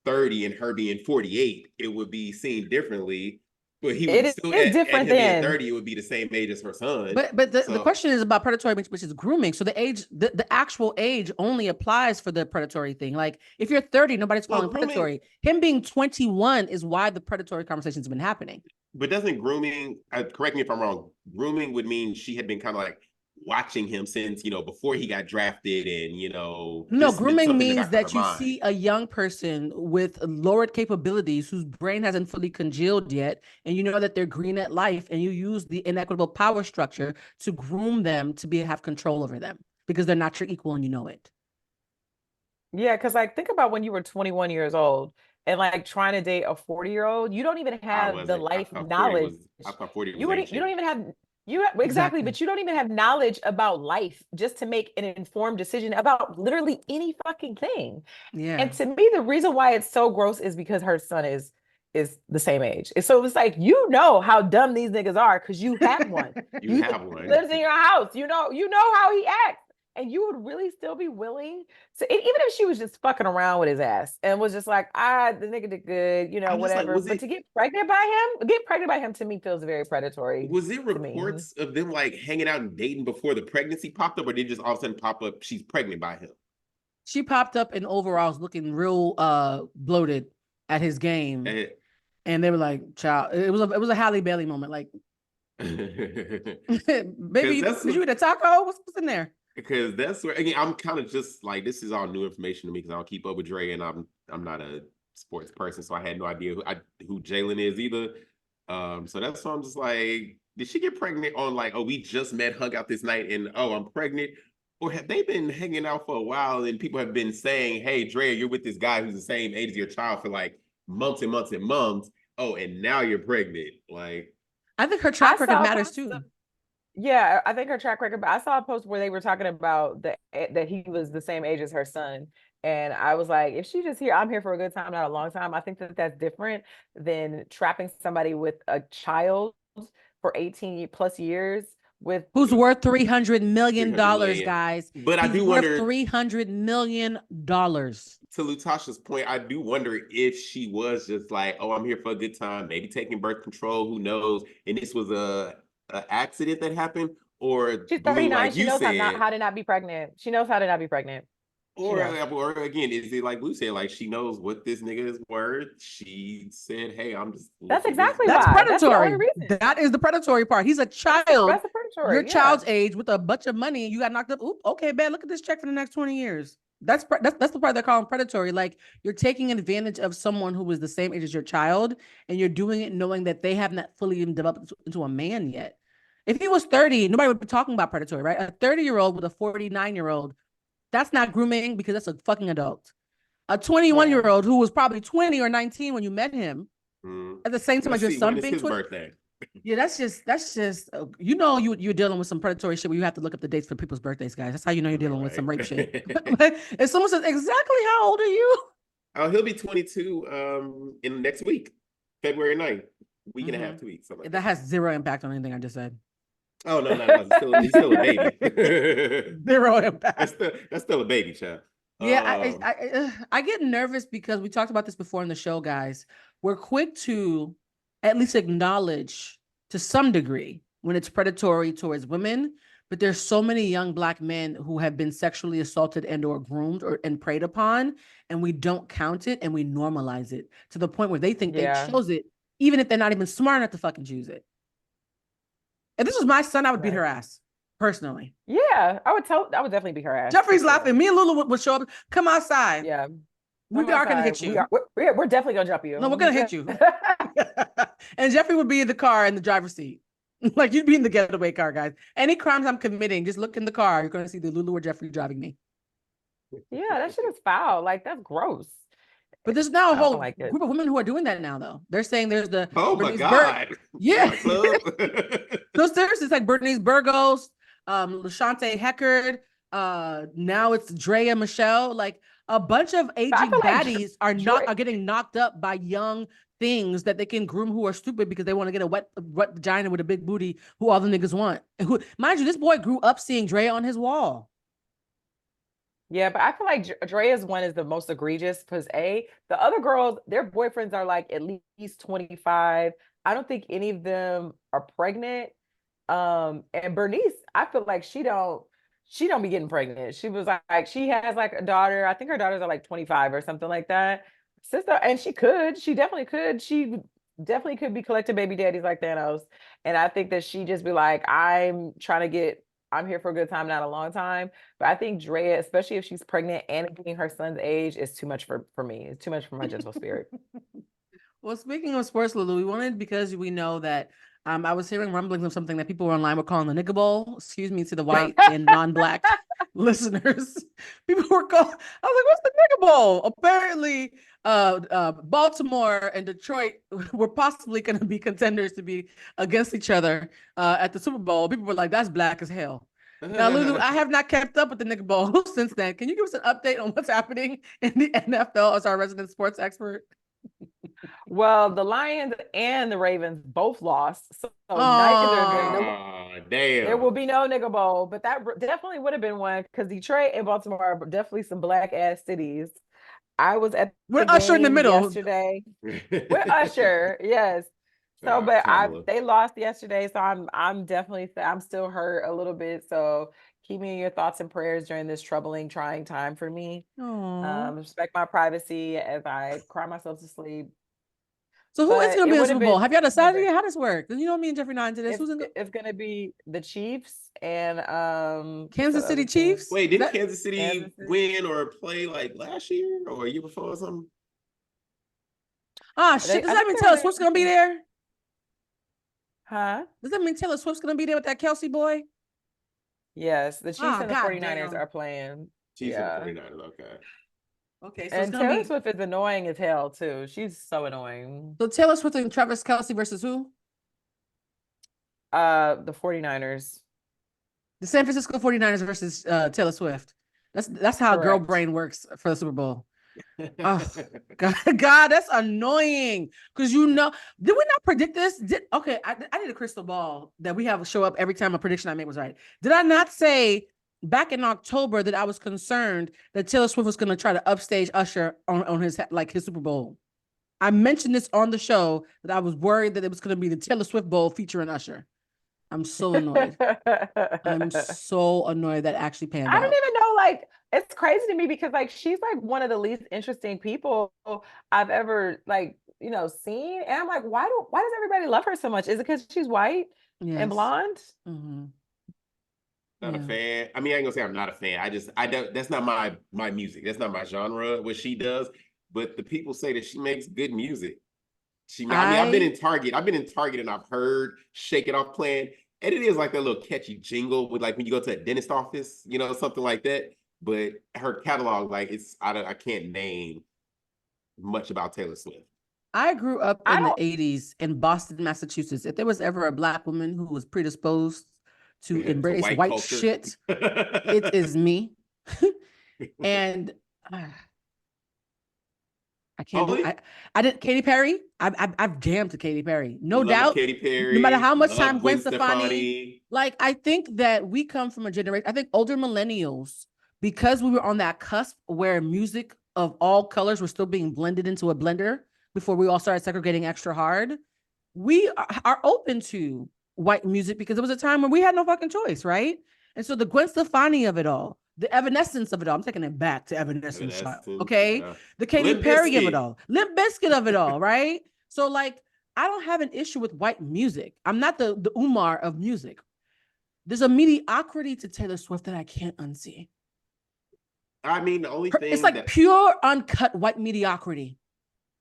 30 and her being 48, it would be seen differently. But he would still at him being 30, it would be the same age as her son. But the question is about predatory, which is grooming. So the age, the actual age only applies for the predatory thing. Like if you're 30, nobody's calling predatory. Him being 21 is why the predatory conversation's been happening. But doesn't grooming, correct me if I'm wrong, grooming would mean she had been kind of like watching him since, before he got drafted and, No, grooming means that you see a young person with lowered capabilities whose brain hasn't fully congealed yet, and you know that they're green at life, and you use the inequitable power structure to groom them to have control over them because they're not your equal and you know it. Yeah, because like think about when you were 21 years old and like trying to date a 40-year-old, you don't even have the life knowledge. I thought 40 was you don't even have exactly, but you don't even have knowledge about life just to make an informed decision about literally any fucking thing. Yeah. And to me, the reason why it's so gross is because her son is the same age. And so it's like, how dumb these niggas are because you have one. you have one. Lives in your house. You know how he acts. And you would really still be willing to, even if she was just fucking around with his ass and was just like, the nigga did good, whatever. Like, but to get pregnant by him to me feels very predatory. Was it reports of them like hanging out and dating before the pregnancy popped up, or did it just all of a sudden pop up? She's pregnant by him. She popped up in overalls looking real bloated at his game. And they were like, child, it was a Halle Bailey moment. Like, baby, did you eat a taco? What's in there? Because that's where, again, I'm kind of just like, this is all new information to me because I don't keep up with Dre and I'm not a sports person, so I had no idea who Jalen is either. So that's why I'm just like, did she get pregnant on like, oh, we just met, hung out this night, and oh, I'm pregnant? Or have they been hanging out for a while and people have been saying, hey, Dre, you're with this guy who's the same age as your child for like months and months and months. Oh, and now you're pregnant. Like, I think her track record matters too. Yeah, I think her track record. But I saw a post where they were talking about that he was the same age as her son, And I was like, if she just here, I'm here for a good time, not a long time. I think that that's different than trapping somebody with a child for 18 plus years with Who's worth $300 million, 300 million. guys. But I He's do worth wonder, $300 million. to Latasha's point, I do wonder if she was just like, oh, I'm here for a good time, maybe taking birth control, who knows? And this was a accident that happened, or she's Blue, 39. like She you knows said, how to not be pregnant. She knows how to not be pregnant. or again, is it like Blue said, like she knows what this nigga is worth? She said, hey, I'm just That's looking this- exactly That's why. That's the only predatory. reason. That is the predatory part. He's a child. That's the predatory. Your Yeah. child's age with a bunch of money. You got knocked up. Oop, okay, man. Look at this check for the next 20 years. That's the part they're calling predatory. Like you're taking advantage of someone who is the same age as your child, and you're doing it knowing that they have not fully even developed into a man yet. If he was 30, nobody would be talking about predatory, right? A 30-year-old with a 49-year-old, that's not grooming because that's a fucking adult. A 21-year-old who was probably 20 or 19 when you met him, at the same time as your son being 20. Birthday. Yeah, that's just you're dealing with some predatory shit where you have to look up the dates for people's birthdays, guys. That's how you know you're dealing with some rape shit. Like, if someone says, exactly how old are you? Oh, he'll be 22 in next week, February 9th. Week and a half, 2 weeks. Like that has zero impact on anything I just said. Oh no, he's still a baby. Zero impact. That's still a baby, child. Yeah, I get nervous because we talked about this before in the show, guys. We're quick to at least acknowledge to some degree when it's predatory towards women, but there's so many young Black men who have been sexually assaulted and or groomed and preyed upon, and we don't count it and we normalize it to the point where they think they chose it, even if they're not even smart enough to fucking choose it. If this was my son, I would beat her ass. Personally. Yeah, I would definitely be her ass. Jeffrey's laughing. Me and Lulu would show up. Come outside. Yeah. We are going to hit you. We're definitely going to jump you. No, we're going to hit you. And Jeffrey would be in the car in the driver's seat. Like you'd be in the getaway car, guys. Any crimes I'm committing, just look in the car. You're going to see the Lulu or Jeffrey driving me. Yeah, that shit is foul. Like, that's gross. But there's now a whole group of women who are doing that now, though. They're saying there's the my God. Yeah. No, seriously, it's like Bernice Burgos, LaShante Heckard, now it's Drea Michelle. Like a bunch of aging baddies are getting knocked up by young things that they can groom who are stupid because they want to get a wet vagina with a big booty who all the niggas want. Who, mind you, this boy grew up seeing Drea on his wall. Yeah, but I feel like Drea's one is the most egregious because the other girls, their boyfriends are like at least 25. I don't think any of them are pregnant. And Bernice, I feel like she don't be getting pregnant. She was like she has like a daughter. I think her daughters are like 25 or something like that. Sister, and she definitely could be collecting baby daddies like Thanos. And I think that she just be like, I'm here for a good time, not a long time. But I think Drea, especially if she's pregnant and being her son's age, is too much for me. It's too much for my gentle spirit. Well, speaking of sports, Lulu, we wanted, because we know that I was hearing rumblings of something that people online were calling the Nigga Bowl. Excuse me to the white and non-Black listeners. People were calling, I was like, what's the Nigga Bowl? Apparently, Baltimore and Detroit were possibly going to be contenders to be against each other at the Super Bowl. People were like, that's Black as hell. Now, Lulu, I have not kept up with the Nigga Bowl since then. Can you give us an update on what's happening in the NFL as our resident sports expert? Well, the Lions and the Ravens both lost. So there will be no Nigga Bowl, but that definitely would have been one because Detroit and Baltimore are definitely some Black ass cities. I was at Usher in the middle yesterday. We're Usher, yes. So, but they lost yesterday, so I'm definitely I'm still hurt a little bit. So keep me in your thoughts and prayers during this troubling, trying time for me. Respect my privacy as I cry myself to sleep. So who is going to be in the Super Bowl? Have you decided yet how this works? You know me and Jeffrey not into this. It's going to be the Chiefs and Kansas City Chiefs. Wait, didn't Kansas City win or play like last year or a year before or something? Ah, shit. Does that mean Taylor Swift's going to be there? Huh? Does that mean Taylor Swift's going to be there with that Kelsey boy? Yes, the Chiefs and the 49ers are playing. Chiefs and the 49ers, okay. Okay, so and Taylor Swift is annoying as hell too. She's so annoying. So Taylor Swift and Travis Kelce versus who? The 49ers. The San Francisco 49ers versus Taylor Swift. That's how girl brain works for the Super Bowl. Oh God, that's annoying. Because did we not predict this? I need a crystal ball that we have show up every time a prediction I made was right. Did I not say back in October that I was concerned that Taylor Swift was going to try to upstage Usher on his Super Bowl? I mentioned this on the show that I was worried that it was going to be the Taylor Swift Bowl featuring Usher. I'm so annoyed. I'm so annoyed that actually panned out. I don't even know, like, it's crazy to me because like she's like one of the least interesting people I've ever seen. And I'm like, why does everybody love her so much? Is it because she's white and blonde? Mm-hmm. Not a fan. I mean, I ain't gonna say I'm not a fan. I don't, that's not my music. That's not my genre, what she does. But the people say that she makes good music. I've been in Target and I've heard Shake It Off playing. And it is like that little catchy jingle with like when you go to a dentist office, something like that. But her catalog, like I can't name much about Taylor Swift. I grew up in the 80s in Boston, Massachusetts. If there was ever a Black woman who was predisposed to embrace white shit, it is me. And I can't. I didn't. Katy Perry. I've jammed to Katy Perry, no doubt. Katy Perry. No matter how much time Gwen Stefani. Like, I think that we come from a generation. I think older millennials, because we were on that cusp where music of all colors were still being blended into a blender before we all started segregating extra hard. We are open to white music because it was a time when we had no fucking choice, right? And so the Gwen Stefani of it all, the Evanescence of it all. I'm taking it back to Evanescence, okay? Yeah. The Katy Perry of it all. Limp Bizkit of it all, right? So, like, I don't have an issue with white music. I'm not the Umar of music. There's a mediocrity to Taylor Swift that I can't unsee. I mean, the only thing... It's like pure, uncut white mediocrity.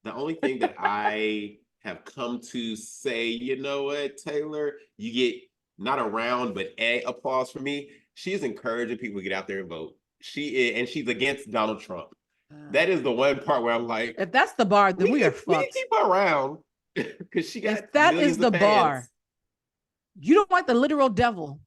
The only thing that I have come to say, you know what, Taylor, you get not a round, but applause for me. She is encouraging people to get out there and vote. And she's against Donald Trump. That is the one part where I'm like, if that's the bar, then we are fucked. We keep her around because she got. If that is the bar, you don't want the literal devil.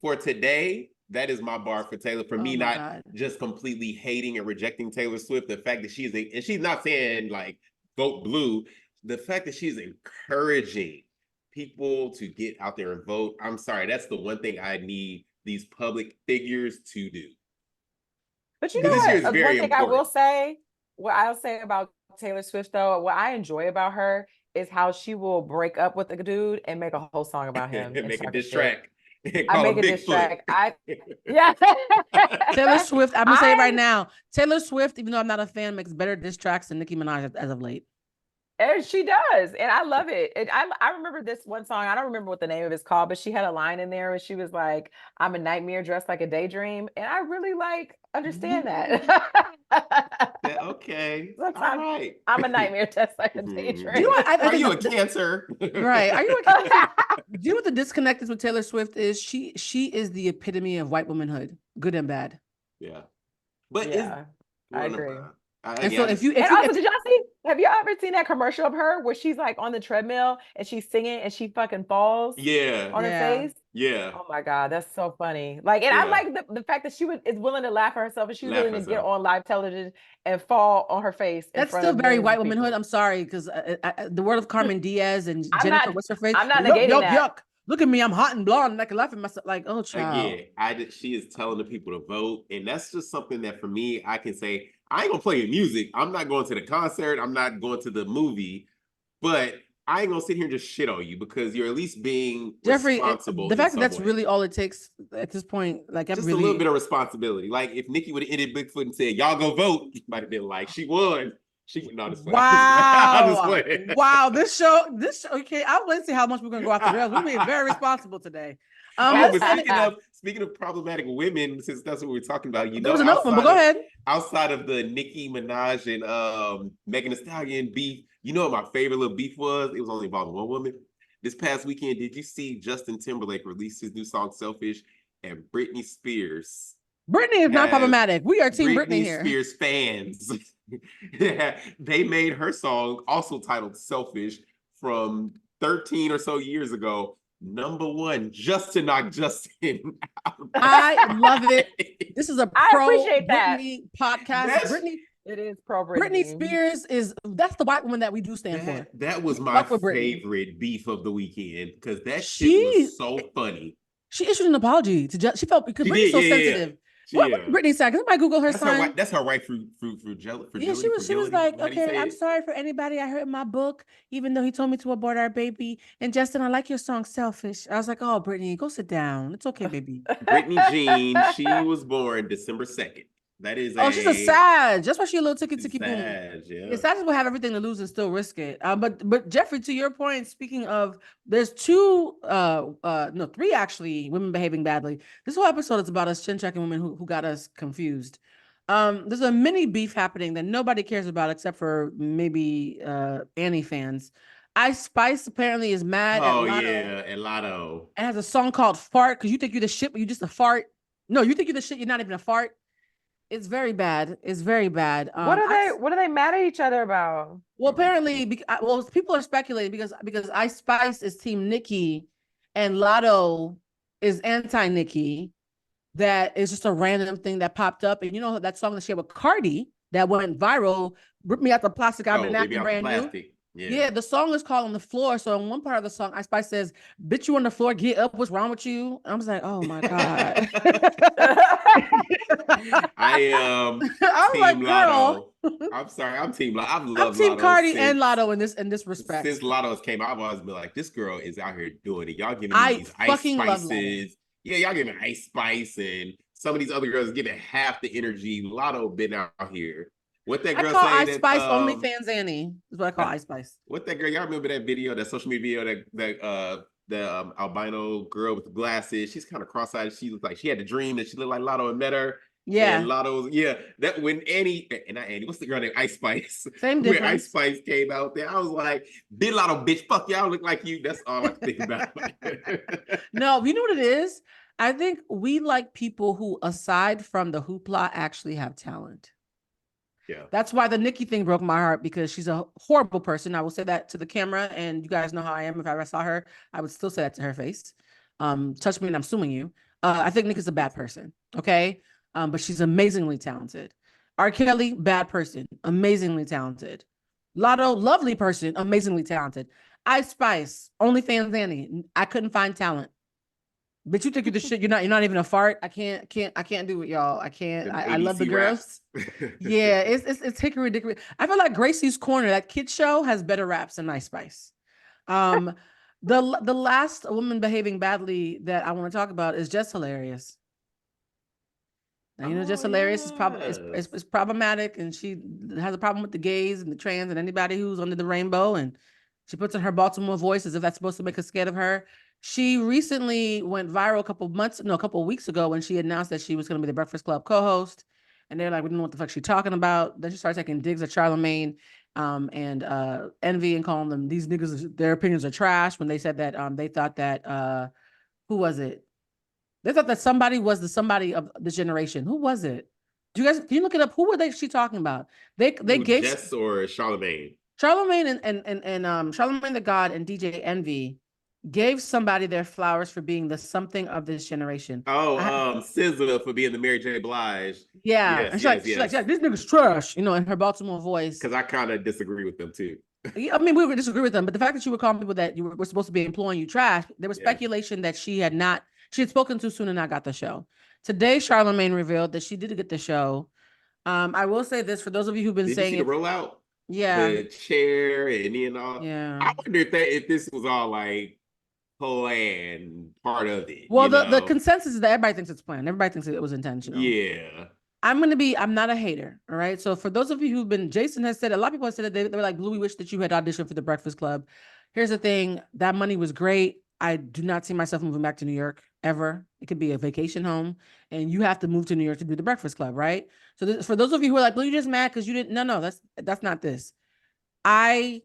For today, that is my bar for Taylor. For me, not just completely hating and rejecting Taylor Swift. The fact that and she's not saying like vote blue. The fact that she's encouraging people to get out there and vote. I'm sorry, that's the one thing I need these public figures to do. But you know what? One thing I will say, what I'll say about Taylor Swift though, what I enjoy about her is how she will break up with a dude and make a whole song about him. And make a diss track. I make a diss track. Yeah. Taylor Swift, I'm gonna say it right now. Taylor Swift, even though I'm not a fan, makes better diss tracks than Nicki Minaj as of late. And she does, and I love it. And I remember this one song. I don't remember what the name of it's called, but she had a line in there, and she was like, "I'm a nightmare dressed like a daydream," and I really understand that. Okay, all right. I'm a nightmare dressed like a daydream. Do you know what, are you a Cancer? Right? Are you a Cancer? Do you know what the disconnect is with Taylor Swift is? She is the epitome of white womanhood, good and bad. Yeah, but I agree. And so if you did y'all see? Have you ever seen that commercial of her where she's like on the treadmill and she's singing and she fucking falls? On her face. Yeah. Oh my God, that's so funny. Like, and I like the fact that she is willing to laugh at herself and she's willing to get on live television and fall on her face. That's still very white womanhood. I'm sorry, because the word of Carmen Diaz and Jennifer, what's her face? I'm not negating that. Yuck. Look at me, I'm hot and blonde, and I can laugh at myself. Like, oh, child. Again, she is telling the people to vote, and that's just something that for me, I can say, I ain't gonna play your music. I'm not going to the concert. I'm not going to the movie, but I ain't gonna sit here and just shit on you because you're at least being responsible. The fact that that's really all it takes at this point, like, just a little bit of responsibility. Like if Nicki would have ended Bigfoot and said, "Y'all go vote," you might have been like, "She won." She would not display. Wow. Wow. This show. Okay. I want to see how much we're going to go off the rails. We're being very responsible today. Speaking of problematic women, since that's what we're talking about, there was another one, but go ahead. Outside of the Nicki Minaj and Megan Thee Stallion beef, you know what my favorite little beef was? It was only involving one woman. This past weekend, did you see Justin Timberlake release his new song "Selfish" and Britney Spears? Britney is not problematic. We are Team Britney here. Spears fans. They made her song also titled "Selfish" from 13 or so years ago. Number one, just to knock Justin out. I love it. This is a pro appreciate that. Britney podcast. It is pro Britney Spears that's the white woman that we do stand for. That was my favorite beef of the weekend because that shit was so funny. She issued an apology to she felt because Britney's so sensitive. What Britney said? Can somebody Google her sign? That's her right for jealous. Yeah, she was like, okay, I'm sorry for anybody I hurt in my book, even though he told me to abort our baby. And Justin, I like your song Selfish. I was like, oh, Britney, go sit down. It's okay, baby. Brittany Jean, she was born December 2nd. That is she's a Sag. That's why she a little ticky boom. Yeah. Sag will have everything to lose and still risk it. But Jeffrey, to your point, speaking of, there's three actually women behaving badly. This whole episode is about us chin checking women who got us confused. There's a mini beef happening that nobody cares about except for maybe Annie fans. Ice Spice apparently is mad at Lotto. At Lotto. And has a song called Fart because you think you're the shit, but you're just a fart. No, you think you're the shit, you're not even a fart. It's very bad. It's very bad. What are they mad at each other about? Well, apparently, people are speculating because Ice Spice is Team Nicki, and Lotto is anti-Nicki. That is just a random thing that popped up, and you know that song that she had with Cardi that went viral, "Rip Me Out the Plastic." I've been acting brand new. Yeah, the song is called On the Floor. So in one part of the song, Ice Spice says, "Bitch, you on the floor, get up, what's wrong with you?" I was like, oh my God. I am Team like, Lotto. I'm sorry, I'm Team Lotto. I'm Team Cardi and Lotto in this respect. Since Lotto's came out, I've always been like, this girl is out here doing it. Y'all giving me these Ice Spices. Yeah, y'all giving Ice Spice and some of these other girls giving half the energy. Lotto been out here. What that girl I call Ice Spice OnlyFans Annie is what I call Ice Spice. What that girl? Y'all remember that video, that social media video that the albino girl with the glasses? She's kind of cross-eyed. She looked like she had a dream that she looked like Lotto and met her. Yeah, and Lotto's that when Annie and not Annie, what's the girl named Ice Spice? Same difference. When Ice Spice came out there, I was like, "Big Lotto, bitch, fuck y'all look like you." That's all I think about. No, you know what it is? I think we like people who, aside from the hoopla, actually have talent. Yeah, that's why the Nicki thing broke my heart because she's a horrible person. I will say that to the camera, and you guys know how I am. If I ever saw her, I would still say that to her face. Touch me and I'm suing you. I think Nicki's a bad person. Okay. But she's amazingly talented. R. Kelly, bad person, amazingly talented. Lotto, lovely person, amazingly talented. Ice Spice, OnlyFans Annie, I couldn't find talent. But you think you're the shit. You're not even a fart. I can't do it, y'all. I can't. I love the girls. Yeah, it's hickory dickory. I feel like Gracie's Corner, that kid show, has better raps than Ice Spice. The last woman behaving badly that I want to talk about is Just Hilarious. Now, you know, Just Hilarious is problematic, and she has a problem with the gays and the trans and anybody who's under the rainbow, and she puts in her Baltimore voice as if that's supposed to make us scared of her. She recently went viral a couple of weeks ago when she announced that she was going to be the Breakfast Club co-host, and they're like, we don't know what the fuck she's talking about. Then she started taking digs at Charlamagne and Envy and calling them, these niggas, their opinions are trash, when they said that they thought that who was it? They thought that somebody was the somebody of this generation. Who was it? Do you guys, can you look it up? Who were she talking about? They gave Jess or Charlamagne. Charlamagne and Charlamagne the God and DJ Envy gave somebody their flowers for being the something of this generation. SZA for being the Mary J. Blige. Yeah, and she's like, this nigga's trash, you know, in her Baltimore voice. Because I kind of disagree with them too. I mean, we would disagree with them, but the fact that you were calling people that you were supposed to be employing you trash, there was speculation that she had spoken too soon and not got the show. Today, Charlamagne revealed that she did get the show. I will say this for those of you who've been saying the rollout. Yeah, the chair and all. Yeah, I wonder if this was all like planned, part of it. Well, the consensus is that everybody thinks it's planned. Everybody thinks it was intentional. Yeah. I'm not a hater. All right. So for those of you who've been, Jason has said, a lot of people have said that they were like, Blue, we wish that you had auditioned for the Breakfast Club. Here's the thing. That money was great. I do not see myself moving back to New York ever. It could be a vacation home, and you have to move to New York to do the Breakfast Club. Right. So for those of you who are like, Blue, you're just mad because you didn't, no, that's not this. I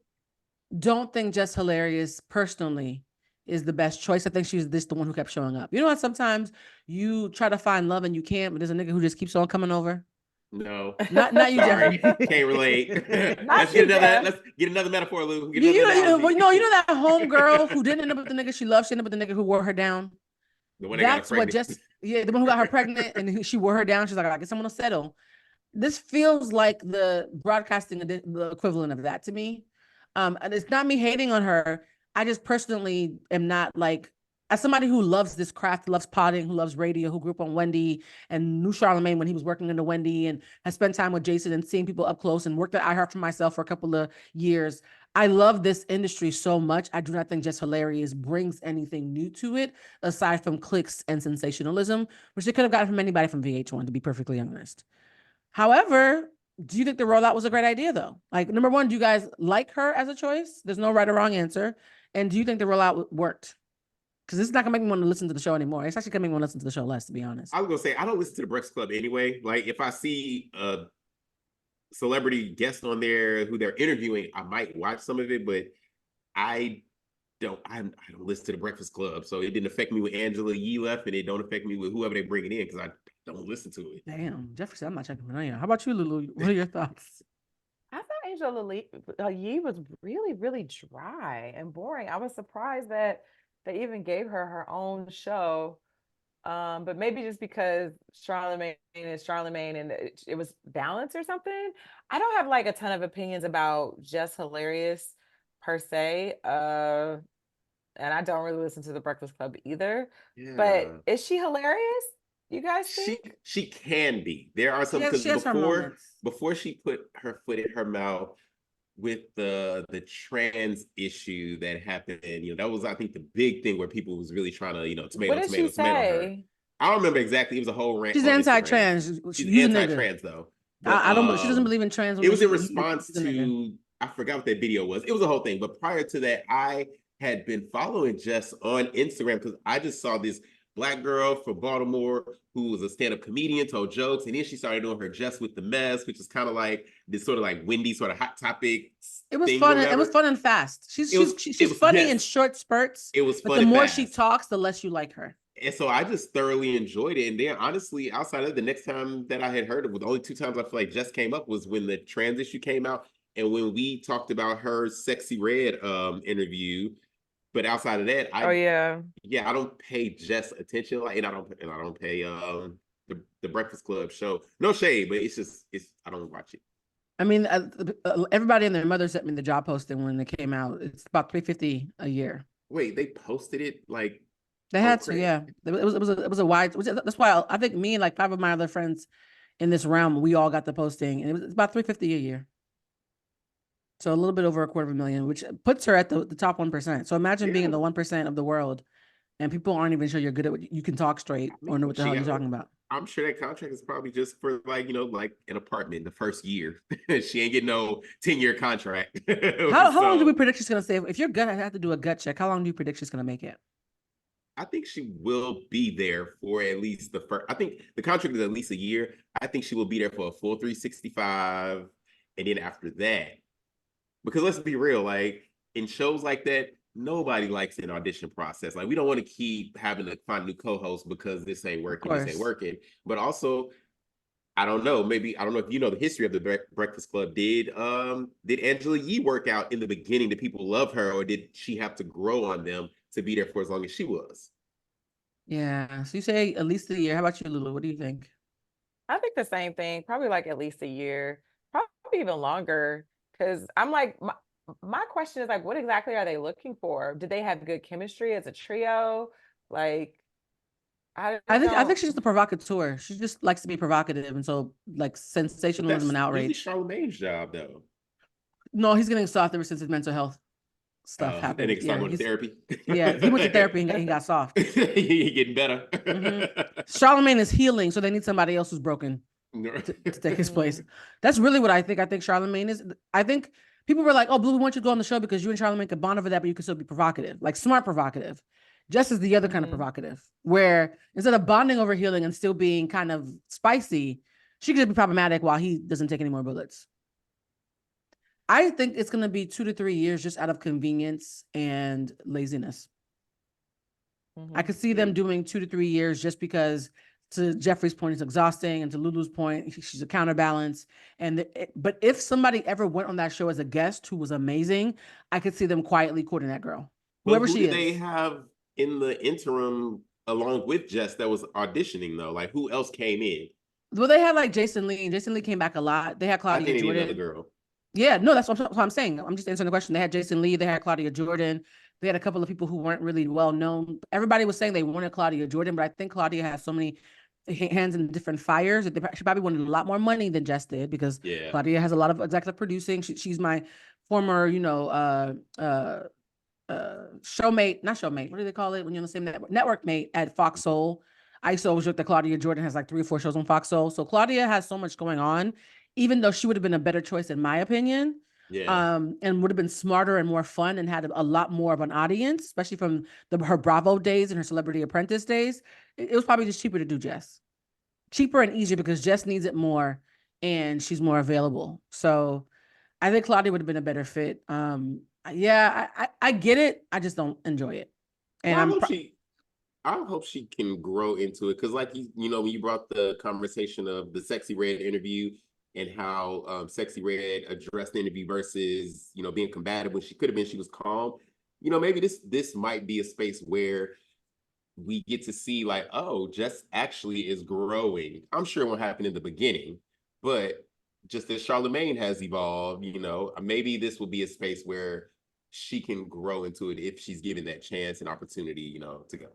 don't think Just Hilarious personally is the best choice. I think she's the one who kept showing up. You know what? Sometimes you try to find love and you can't, but there's a nigga who just keeps on coming over. No. Not you, Sorry. Jeffrey. Can't relate. Not you, Jeff. Let's get another metaphor, Lou. Get You, another you analogy. know, that homegirl who didn't end up with the nigga she loved. She ended up with the nigga who wore her down. The one that got her That's what pregnant. the one who got her pregnant and she wore her down. She's like, I guess I'm gonna settle. This feels like the broadcasting the equivalent of that to me. And it's not me hating on her. I just personally am not like, as somebody who loves this craft, loves potting, who loves radio, who grew up on Wendy and knew Charlemagne when he was working into Wendy and has spent time with Jason and seeing people up close and worked at iHeart for myself for a couple of years. I love this industry so much. I do not think Just Hilarious brings anything new to it aside from clicks and sensationalism, which they could have gotten from anybody from VH1, to be perfectly honest. However, do you think the rollout was a great idea though? Like, number one, do you guys like her as a choice? There's no right or wrong answer. And do you think the rollout worked? Because this is not gonna make me want to listen to the show anymore. It's actually gonna make me want to listen to the show less, to be honest. I was gonna say I don't listen to the Breakfast Club anyway. Like if I see a celebrity guest on there who they're interviewing, I might watch some of it, but I don't listen to the Breakfast Club. So it didn't affect me when Angela Yee left, and it don't affect me with whoever they bring it in because I don't listen to it. Damn, Jeffrey said I'm not checking it out. How about you, Lulu? What are your thoughts? I thought Angela Yee was really, really dry and boring. I was surprised that they even gave her own show. But maybe just because Charlemagne is Charlemagne and it was balanced or something. I don't have like a ton of opinions about Just Hilarious per se. And I don't really listen to the Breakfast Club either. Yeah. But is she hilarious? You guys think? She can be. There are some, because before she put her foot in her mouth with the trans issue that happened, that was, I think, the big thing where people was really trying to, tomato her. I don't remember exactly. It was a whole rant. She's anti-trans. She's anti-trans though. But, I don't. She doesn't believe in trans. It was in response to, I forgot what that video was. It was a whole thing. But prior to that, I had been following Jess on Instagram because I just saw this Black girl from Baltimore who was a stand-up comedian, told jokes, and then she started doing her Just with the Mess, which is kind of like this sort of like Wendy sort of hot topic. It was fun. It was fun and fast. She's funny in short spurts. It was fun. But the more she talks, the less you like her. And so I just thoroughly enjoyed it. And then honestly, outside of the next time that I had heard of it, the only two times I feel like Jess came up was when the trans issue came out and when we talked about her Sexy Red interview. But outside of that, I don't pay Jess attention, and I don't pay the Breakfast Club show. No shade, but it's I don't watch it. I mean, everybody and their mother sent me the job posting when it came out. It's about $350 a year. Wait, they posted it like they had to, yeah. It was a wide. That's why I think me and like 5 of my other friends in this realm, we all got the posting, and it's about $350 a year. So a little bit over $250,000, which puts her at the top 1%. So imagine being in the 1% of the world, and people aren't even sure you're good at what you can talk straight or know what the hell you're talking about. I'm sure that contract is probably just for like an apartment the first year. She ain't getting no 10-year contract. How long do we predict she's gonna stay? If you're gonna have to do a gut check, how long do you predict she's gonna make it? I think she will be there for at least the first. I think the contract is at least a year. I think she will be there for a full 365, and then after that. Because let's be real, like in shows like that, nobody likes an audition process. Like we don't want to keep having to find new co-hosts because this ain't working. But also, I don't know if you know the history of the Breakfast Club. Did Angela Yee work out in the beginning? Did people love her, or did she have to grow on them to be there for as long as she was? Yeah. So you say at least a year. How about you, Lulu? What do you think? I think the same thing. Probably like at least a year, probably even longer. Because I'm like, my question is like, what exactly are they looking for? Did they have good chemistry as a trio? Like, I think she's the provocateur. She just likes to be provocative, and so like sensationalism and outrage. That's Charlemagne's job, though. No, he's getting soft ever since his mental health stuff happened. And started going to therapy. Yeah, he went to therapy and he got soft. He getting better. Mm-hmm. Charlemagne is healing, so they need somebody else who's broken. To take his place. That's really what I think. I think Charlemagne is. I think people were like, "Oh, Blue, we want you to go on the show because you and Charlemagne could bond over that, but you can still be provocative, like smart provocative." Jess is the other kind of provocative, where instead of bonding over healing and still being kind of spicy, she could be problematic while he doesn't take any more bullets. I think it's going to be 2 to 3 years just out of convenience and laziness. I could see them doing 2 to 3 years just because to Jeffrey's point, it's exhausting, and to Lulu's point, she's a counterbalance. But if somebody ever went on that show as a guest who was amazing, I could see them quietly courting that girl, whoever who she did is. They have in the interim along with Jess that was auditioning though. Like who else came in? Well, they had like Jason Lee, and Jason Lee came back a lot. They had Claudia I think Jordan. Another girl. Yeah, no, that's what I'm saying. I'm just answering the question. They had Jason Lee, they had Claudia Jordan, they had a couple of people who weren't really well known. Everybody was saying they wanted Claudia Jordan, but I think Claudia has so many hands in different fires that she probably wanted a lot more money than Jess did, because Claudia has a lot of executive producing. She's my former, showmate, not showmate. What do they call it when you're on the same network mate at Fox Soul? I used to always joke that Claudia Jordan has like 3 or 4 shows on Fox Soul. So Claudia has so much going on, even though she would have been a better choice in my opinion. And would have been smarter and more fun and had a lot more of an audience, especially from her Bravo days and her Celebrity Apprentice days. It was probably just cheaper to do Jess. Cheaper and easier because Jess needs it more and she's more available. So I think Claudia would have been a better fit. I get it. I just don't enjoy it. And well, I hope she can grow into it, because like when you brought the conversation of the Sexy Red interview and how Sexy Red addressed the interview versus being combative when she could have been, she was calm. Maybe this might be a space where we get to see like, oh, Jess actually is growing. I'm sure it won't happen in the beginning, but just as Charlemagne has evolved, maybe this will be a space where she can grow into it if she's given that chance and opportunity, to go.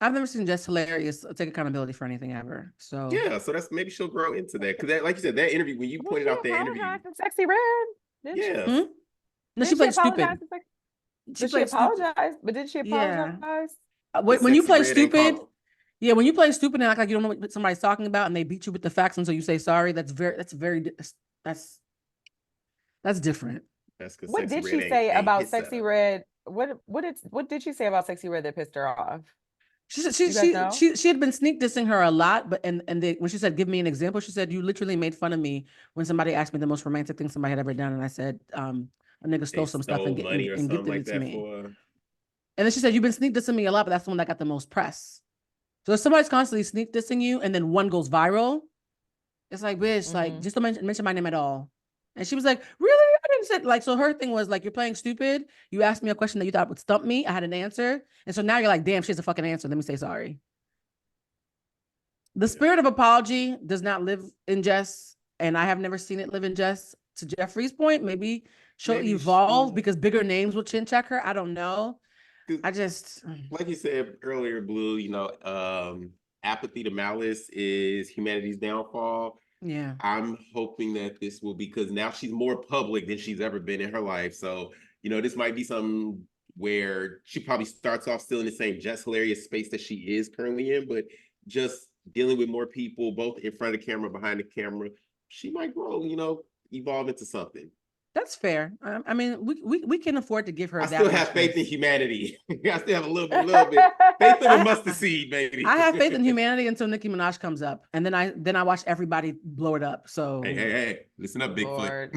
I've never seen Jess Hilarious take accountability for anything ever. So yeah, so that's maybe she'll grow into that, because like you said, that interview when you pointed out that interview, Sexy Red, yeah. Hmm? No, she played stupid. She apologized, but did she apologize? When you play stupid, when you play stupid and act like you don't know what somebody's talking about, and they beat you with the facts until you say sorry, that's different. What did she say about Sexy Red? What did she say about Sexy Red that pissed her off? She had been sneak dissing her a lot, but when she said, give me an example, she said, you literally made fun of me when somebody asked me the most romantic thing somebody had ever done, and I said, a nigga stole some stuff and gifted it to me. And then she said, you've been sneak dissing me a lot, but that's the one that got the most press. So if somebody's constantly sneak dissing you and then one goes viral, it's like, bitch, like, just don't mention my name at all. And she was like, really? I didn't say, like, so her thing was like, you're playing stupid. You asked me a question that you thought would stump me. I had an answer. And so now you're like, damn, she has a fucking answer. Let me say sorry. The spirit of apology does not live in Jess. And I have never seen it live in Jess. To Jeffrey's point, maybe she'll evolve because bigger names will chin check her. I don't know. I just, like you said earlier, Blue, apathy to malice is humanity's downfall. Yeah. I'm hoping that this will be, because now she's more public than she's ever been in her life. So, this might be something where she probably starts off still in the same Jess Hilarious space that she is currently in, but just dealing with more people, both in front of the camera, behind the camera, she might grow, evolve into something. That's fair. I mean, we can afford to give her. I still have faith in humanity. I still have a little bit. Faith in a mustard seed, baby. I have faith in humanity until Nicki Minaj comes up, and then I watch everybody blow it up. So hey, listen up, Bigfoot.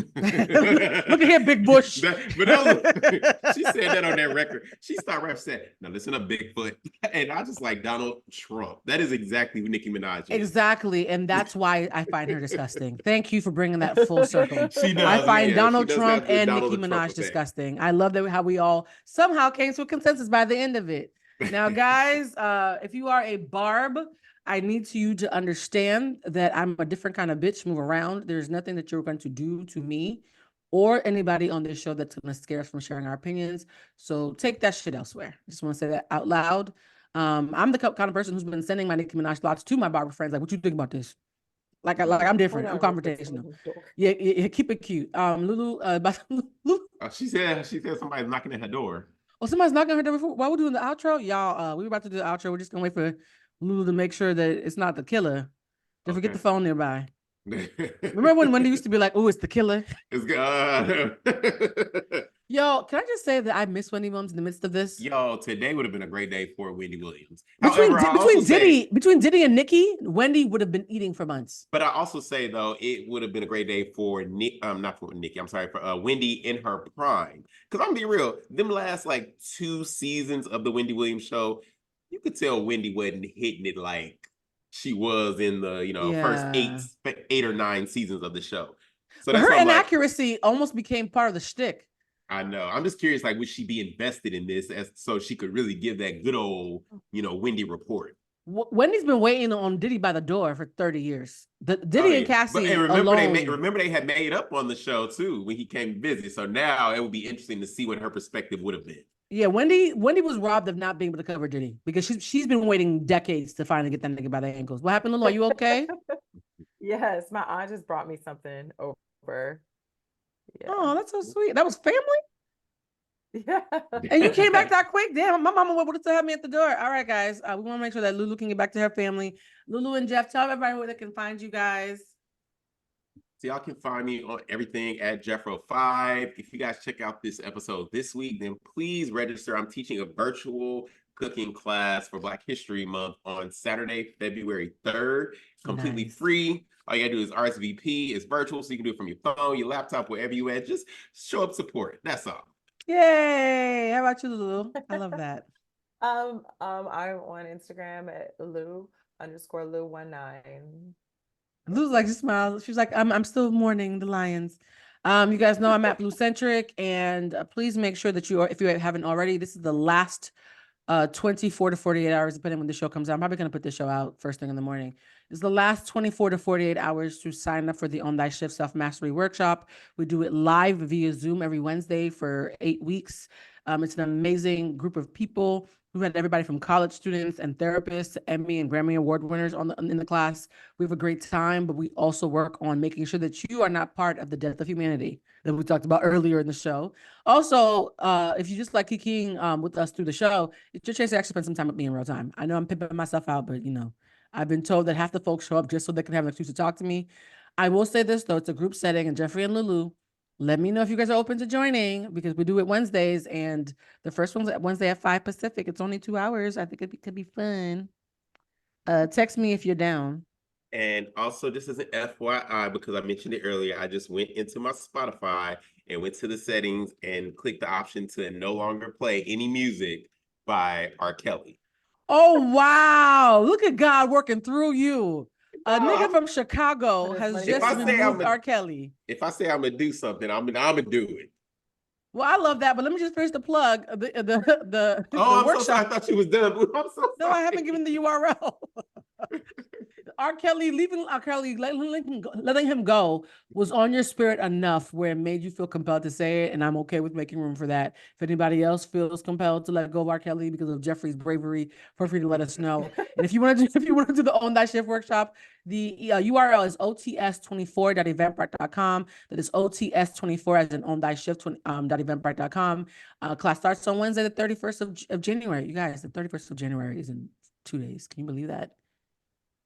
Look at here, Big Bush. She said that on that record. She started rap said, "Now listen up, Bigfoot," and I just like Donald Trump. That is exactly who Nicki Minaj is. Exactly, and that's why I find her disgusting. Thank you for bringing that full circle. She does. I find Donald Trump and Nicki Minaj disgusting. I love that how we all somehow came to a consensus by the end of it. Now, guys, if you are a Barb, I need you to understand that I'm a different kind of bitch. Move around. There's nothing that you're going to do to me or anybody on this show that's going to scare us from sharing our opinions. So take that shit elsewhere. I just want to say that out loud. I'm the kind of person who's been sending my Nicki Minaj thoughts to my Barber friends. Like, what you think about this? Like I'm different. I'm confrontational. Yeah, keep it cute. Lulu, Lulu. She said somebody's knocking at her door. Oh, somebody's knocking at her door before. While we're doing the outro, y'all, we were about to do the outro. We're just gonna wait for Lulu to make sure that it's not the killer. Don't forget the phone nearby. Remember when Wendy used to be like, "Oh, it's the killer." It's good. Yo, can I just say that I miss Wendy Williams in the midst of this? Yo, today would have been a great day for Wendy Williams. Between Diddy and Nicki, Wendy would have been eating for months. But I also say though, it would have been a great day for not for Nicki. I'm sorry, for Wendy in her prime. Because I'm gonna be real, them last like 2 seasons of the Wendy Williams show, you could tell Wendy wasn't hitting it like she was in the, first Yeah. 8 or 9 seasons of the show. So But that's her why I'm like, inaccuracy almost became part of the shtick. I know. I'm just curious, like, would she be invested in this so she could really give that good old, Wendy report? Wendy's been waiting on Diddy by the door for 30 years. Oh Diddy and yeah, but Cassie remember alone. remember they had made up on the show too when he came to visit. So now it would be interesting to see what her perspective would have been. Yeah, Wendy was robbed of not being able to cover Diddy because she's been waiting decades to finally get that nigga by the ankles. What happened, Lulu? Are you okay? Yes, my aunt just brought me something over. Yeah. Oh, that's so sweet. That was family? Yeah. And you came back that quick? Damn, my mama would have had me at the door. All right, guys. We want to make sure that Lulu can get back to her family. Lulu and Jeff, tell everybody where they can find you guys. So y'all can find me on everything at Jeffro5. If you guys check out this episode this week, then please register. I'm teaching a virtual cooking class for Black History Month on Saturday, February 3rd. Completely free. All you gotta do is RSVP. It's virtual, so you can do it from your phone, your laptop, wherever you at. Just show up, support. That's all. Yay! How about you, Lulu? I love that. I'm on Instagram at Lou_Lou19. Lulu's like, she smiles. She's like, I'm still mourning the Lions. You guys know I'm at Bluecentric, and please make sure that if you haven't already, this is the last 24 to 48 hours, depending when the show comes out. I'm probably going to put this show out first thing in the morning. It's the last 24 to 48 hours to sign up for the On Thy Shift Self-Mastery Workshop. We do it live via Zoom every Wednesday for 8 weeks. It's an amazing group of people. We've had everybody from college students and therapists, Emmy and Grammy Award winners in the class. We have a great time, but we also work on making sure that you are not part of the death of humanity that we talked about earlier in the show. Also, if you just like kikiing with us through the show, it's your chance to actually spend some time with me in real time. I know I'm pimping myself out, but I've been told that half the folks show up just so they can have an excuse to talk to me. I will say this though, it's a group setting, and Jeffrey and Lulu, let me know if you guys are open to joining, because we do it Wednesdays, and the first one's Wednesday at 5 Pacific. It's only 2 hours. I think it could be fun. Text me if you're down. And also, just as an FYI, because I mentioned it earlier, I just went into my Spotify and went to the settings and clicked the option to no longer play any music by R. Kelly. Oh, wow. Look at God working through you. A nigga from Chicago has just removed R. Kelly. If I say I'm going to do something, I'm going to do it. Well, I love that, but let me just finish the plug. The I'm workshop. so sorry. I thought you was done. I'm so sorry. No, I haven't given the URL. R. Kelly, leaving R. Kelly, letting him go was on your spirit enough where it made you feel compelled to say it, and I'm okay with making room for that. If anybody else feels compelled to let go of R. Kelly because of Jeffrey's bravery, feel free to let us know. And if you want to do the Own That Shift workshop, the URL is ots24.eventbrite.com. That is ots24 as in Own That Shift .eventbrite.com. Class starts on Wednesday, the 31st of January. You guys, the 31st of January is in 2 days. Can you believe that?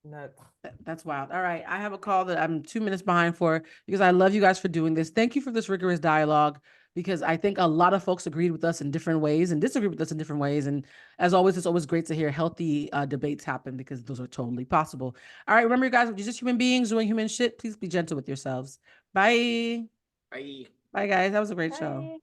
Nuts. That's wild. All right. I have a call that I'm 2 minutes behind for, because I love you guys for doing this. Thank you for this rigorous dialogue, because I think a lot of folks agreed with us in different ways and disagreed with us in different ways. And as always, it's always great to hear healthy debates happen, because those are totally possible. All right. Remember, you guys, you're just human beings doing human shit. Please be gentle with yourselves. Bye. Bye. Bye, guys. That was a great show.